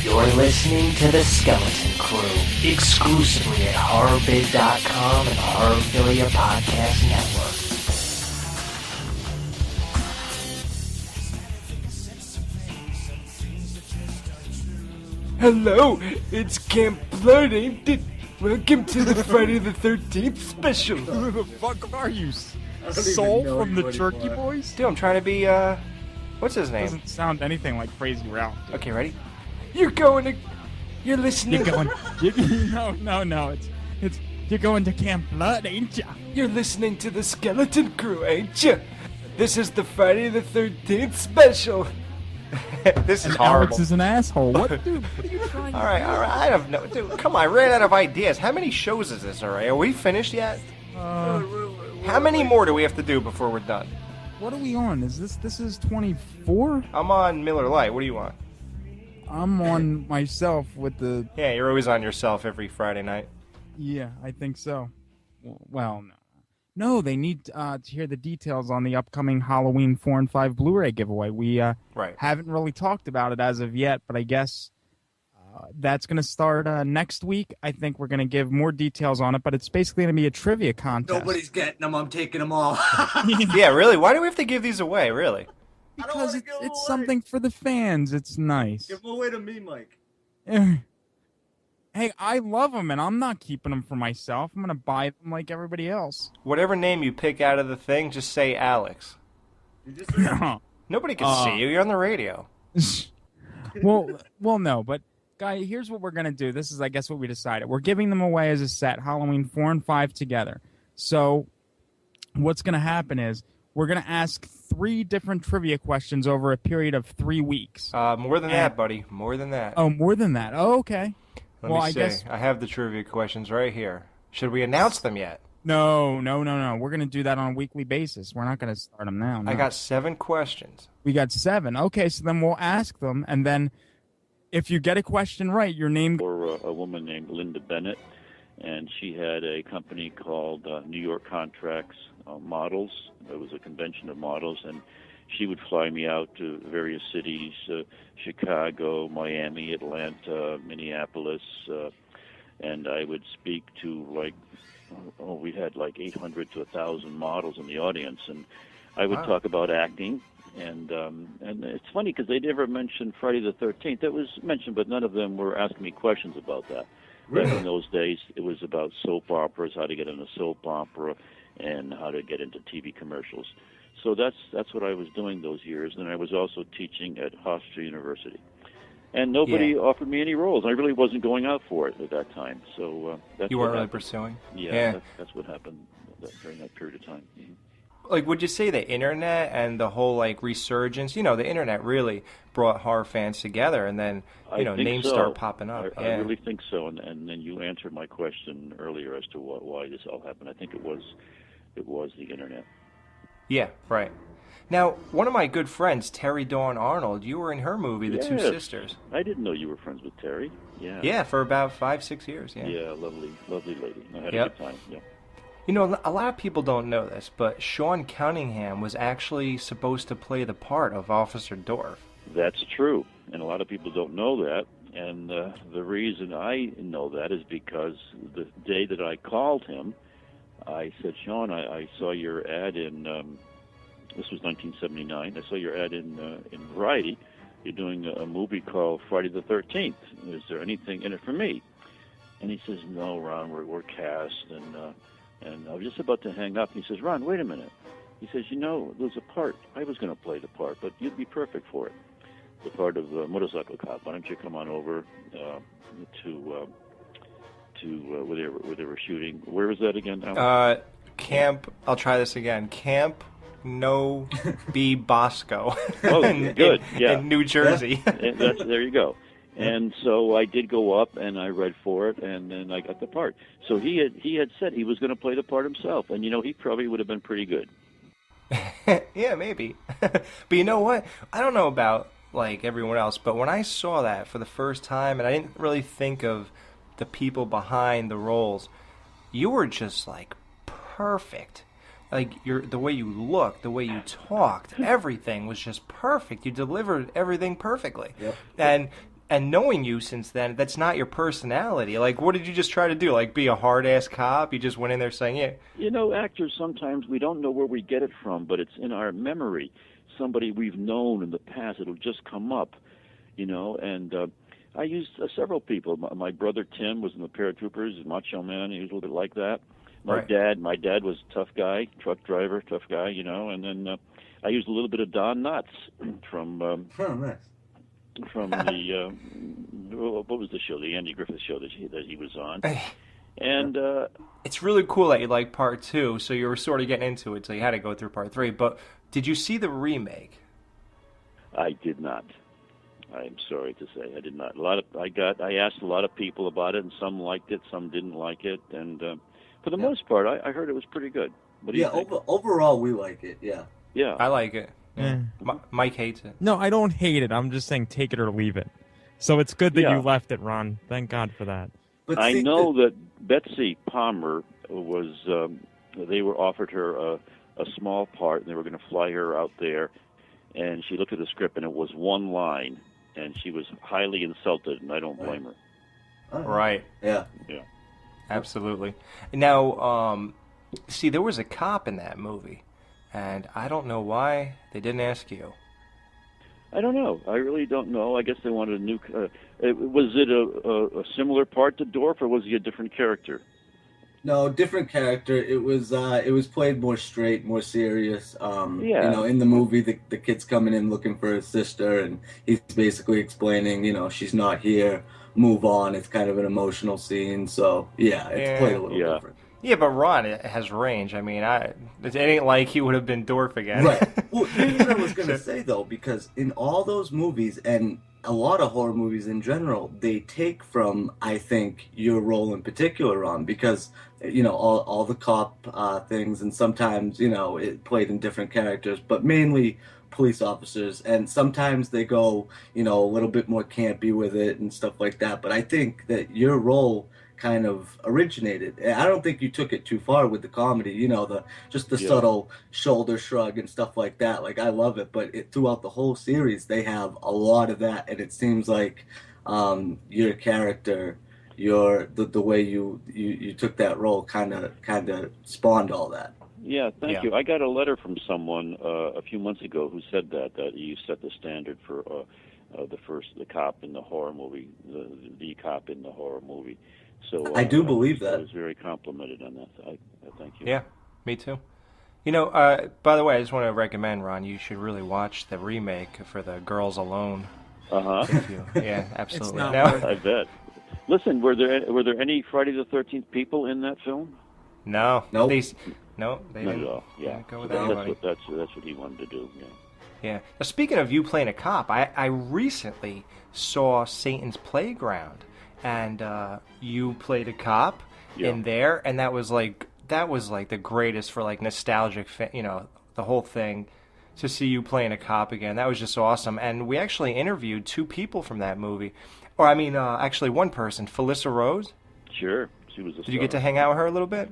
You're listening to The Skeleton Crew, exclusively at horrorbid.com and the Horrorphilia Podcast Network. Hello, it's Camp Blood, ain't it? Welcome to the Friday the 13th special. Who the fuck are you? even Soul know from the you Turkey anymore. Boys? Dude, I'm trying to be, what's his name? Doesn't sound anything like Crazy Ralph. Okay, ready? You're listening. You're going. No. It's. You're going to Camp Blood, ain't ya? You're listening to the Skeleton Crew, ain't you? This is the Friday the 13th special. This is And horrible. Alex is an asshole. What, dude? What are you trying? All right. I have no. Dude, come on. I ran out of ideas. How many shows is this? All right. Are we finished yet? How many more do we have to do before we're done? What are we on? This is 24? I'm on Miller Lite. What do you want? I'm on myself with the. Yeah, you're always on yourself every Friday night. Yeah, I think so. Well, no. No, they need to hear the details on the upcoming Halloween 4 and 5 Blu-ray giveaway. We Right. haven't really talked about it as of yet, but I guess that's going to start next week. I think we're going to give more details on it, but it's basically going to be a trivia contest. Nobody's getting them. I'm taking them all. Yeah, really? Why do we have to give these away, really? Because give 'em it's away. something for the fans. It's nice. Give them away to me, Mike. Hey, I love them, and I'm not keeping them for myself. I'm going to buy them like everybody else. Whatever name you pick out of the thing, just say Alex. You just Nobody can see you. You're on the radio. well, no, but guy, here's what we're gonna do. This is, I guess, what we decided. We're giving them away as a set, Halloween 4 and 5 together. So, what's gonna happen is we're gonna ask 3 different trivia questions over a period of 3 weeks. More than that, buddy. More than that. Oh, more than that. Oh, okay. Let me see. I have the trivia questions right here. Should we announce them yet? No. We're gonna do that on a weekly basis. We're not gonna start them now. No. I got 7 questions. We got 7. Okay, so then we'll ask them, and then if you get a question right, your name. Or a woman named Linda Bennett, and she had a company called New York Contracts Models. It was a convention of models, and she would fly me out to various cities, Chicago, Miami, Atlanta, Minneapolis, and I would speak to we had 800 to 1,000 models in the audience, and I would talk about acting. And it's funny because they never mentioned Friday the 13th. It was mentioned, but none of them were asking me questions about that. Really? Back in those days, it was about soap operas, how to get in a soap opera, and how to get into TV commercials. So that's what I was doing those years. And I was also teaching at Hofstra University. And nobody offered me any roles. I really wasn't going out for it at that time. So that's You what weren't really happened. pursuing? Yeah. That's what happened during that period of time. Mm-hmm. Would you say the internet and the whole resurgence? The internet really brought horror fans together, and then I think names so. start popping up. I really think so. And then you answered my question earlier as to why this all happened. I think it was the internet. Yeah, right. Now, one of my good friends, Terry Dawn Arnold, you were in her movie, The Two Yes. Sisters. I didn't know you were friends with Terry. Yeah. Yeah, for about 5-6 years. Yeah. Yeah, lovely lady. I had a Yep. good time. Yeah. A lot of people don't know this, but Sean Cunningham was actually supposed to play the part of Officer Dorf. That's true, and a lot of people don't know that. And the reason I know that is because the day that I called him, I said, Sean, I saw your ad in This was 1979. I saw your ad in Variety. You're doing a movie called Friday the 13th. Is there anything in it for me? And he says, no, Ron, we're cast. And I was just about to hang up. He says, Ron, wait a minute. He says, there's a part. I was going to play the part, but you'd be perfect for it. The part of the motorcycle cop. Why don't you come on over to where they were shooting? Where was that again, Alan? Camp. I'll try this again. Camp No B Bosco. Oh, good. In New Jersey. There you go. And so I did go up and I read for it, and then I got the part. So he had said he was going to play the part himself, and he probably would have been pretty good. Yeah, maybe. But you know what? I don't know about like everyone else, but when I saw that for the first time, and I didn't really think of the people behind the roles, you were just like perfect. Like the way you looked, the way you talked, everything was just perfect. You delivered everything perfectly. Yep. And knowing you since then, that's not your personality. Like, what did you just try to do? Like, be a hard-ass cop? You just went in there saying, yeah. Actors, sometimes we don't know where we get it from, but it's in our memory. Somebody we've known in the past, it'll just come up, and I used several people. My brother Tim was in the Paratroopers, Macho Man. He was a little bit like that. My dad was a tough guy, truck driver, tough guy, and then I used a little bit of Don Knotts from nice. From the what was the show? The Andy Griffith show that he was on. And it's really cool that you like part 2, so you were sort of getting into it, so you had to go through part 3. But did you see the remake? I did not. I'm sorry to say I did not. I asked a lot of people about it, and some liked it, some didn't like it, and for the most part, I heard it was pretty good. What do you think? Overall, we like it. Yeah. Yeah. I like it. Yeah. Mike hates it. No, I don't hate it. I'm just saying take it or leave it. So it's good that you left it, Ron. Thank God for that. But I know that Betsy Palmer was, they were offered her a small part, and they were going to fly her out there, and she looked at the script, and it was one line, and she was highly insulted, and I don't blame her. Right. Yeah. Yeah. Absolutely. Now, see, there was a cop in that movie, and I don't know why they didn't ask you. I don't know. I really don't know. I guess they wanted a new... was it a similar part to Dorf, or was he a different character? No, different character. It was played more straight, more serious. In the movie, the kid's coming in looking for his sister, and he's basically explaining, she's not here, move on. It's kind of an emotional scene, so it's played a little different. Yeah, but Ron has range. I mean, it ain't like he would have been Dorf again. Right. Well, here's what I was going to say, though, because in all those movies, and a lot of horror movies in general, they take from, I think, your role in particular, Ron, because, all the cop things, and sometimes, it played in different characters, but mainly police officers, and sometimes they go, a little bit more campy with it and stuff like that, but I think that your role kind of originated. I don't think you took it too far with the comedy, the subtle shoulder shrug and stuff like that. Like, I love it, but throughout the whole series, they have a lot of that, and it seems like your character, the way you took that role kind of spawned all that. Yeah, thank you. I got a letter from someone a few months ago who said that you set the standard for the cop in the horror movie, the cop in the horror movie. So I do believe that. I was very complimented on that. I thank you. Yeah, me too. By the way, I just want to recommend, Ron, you should really watch the remake for the Girls Alone. Yeah, absolutely. I bet. Listen, were there any Friday the 13th people in that film? No. Nope. They Not didn't. at all. Yeah. Go with That's what he wanted to do. Yeah. Yeah. Now, speaking of you playing a cop, I recently saw Satan's Playground, and you played a cop in there, and that was like the greatest for like nostalgic, the whole thing. To see you playing a cop again, that was just awesome. And we actually interviewed 2 people from that movie, or actually one person, Felissa Rose. Sure, she was a star. Did you get to hang out with her a little bit?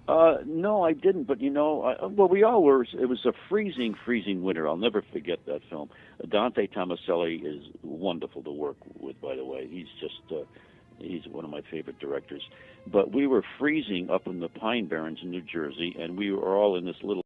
No, I didn't. But we all were. It was a freezing winter. I'll never forget that film. Dante Tomaselli is wonderful to work with. By the way, he's just he's one of my favorite directors. But we were freezing up in the Pine Barrens in New Jersey, and we were all in this little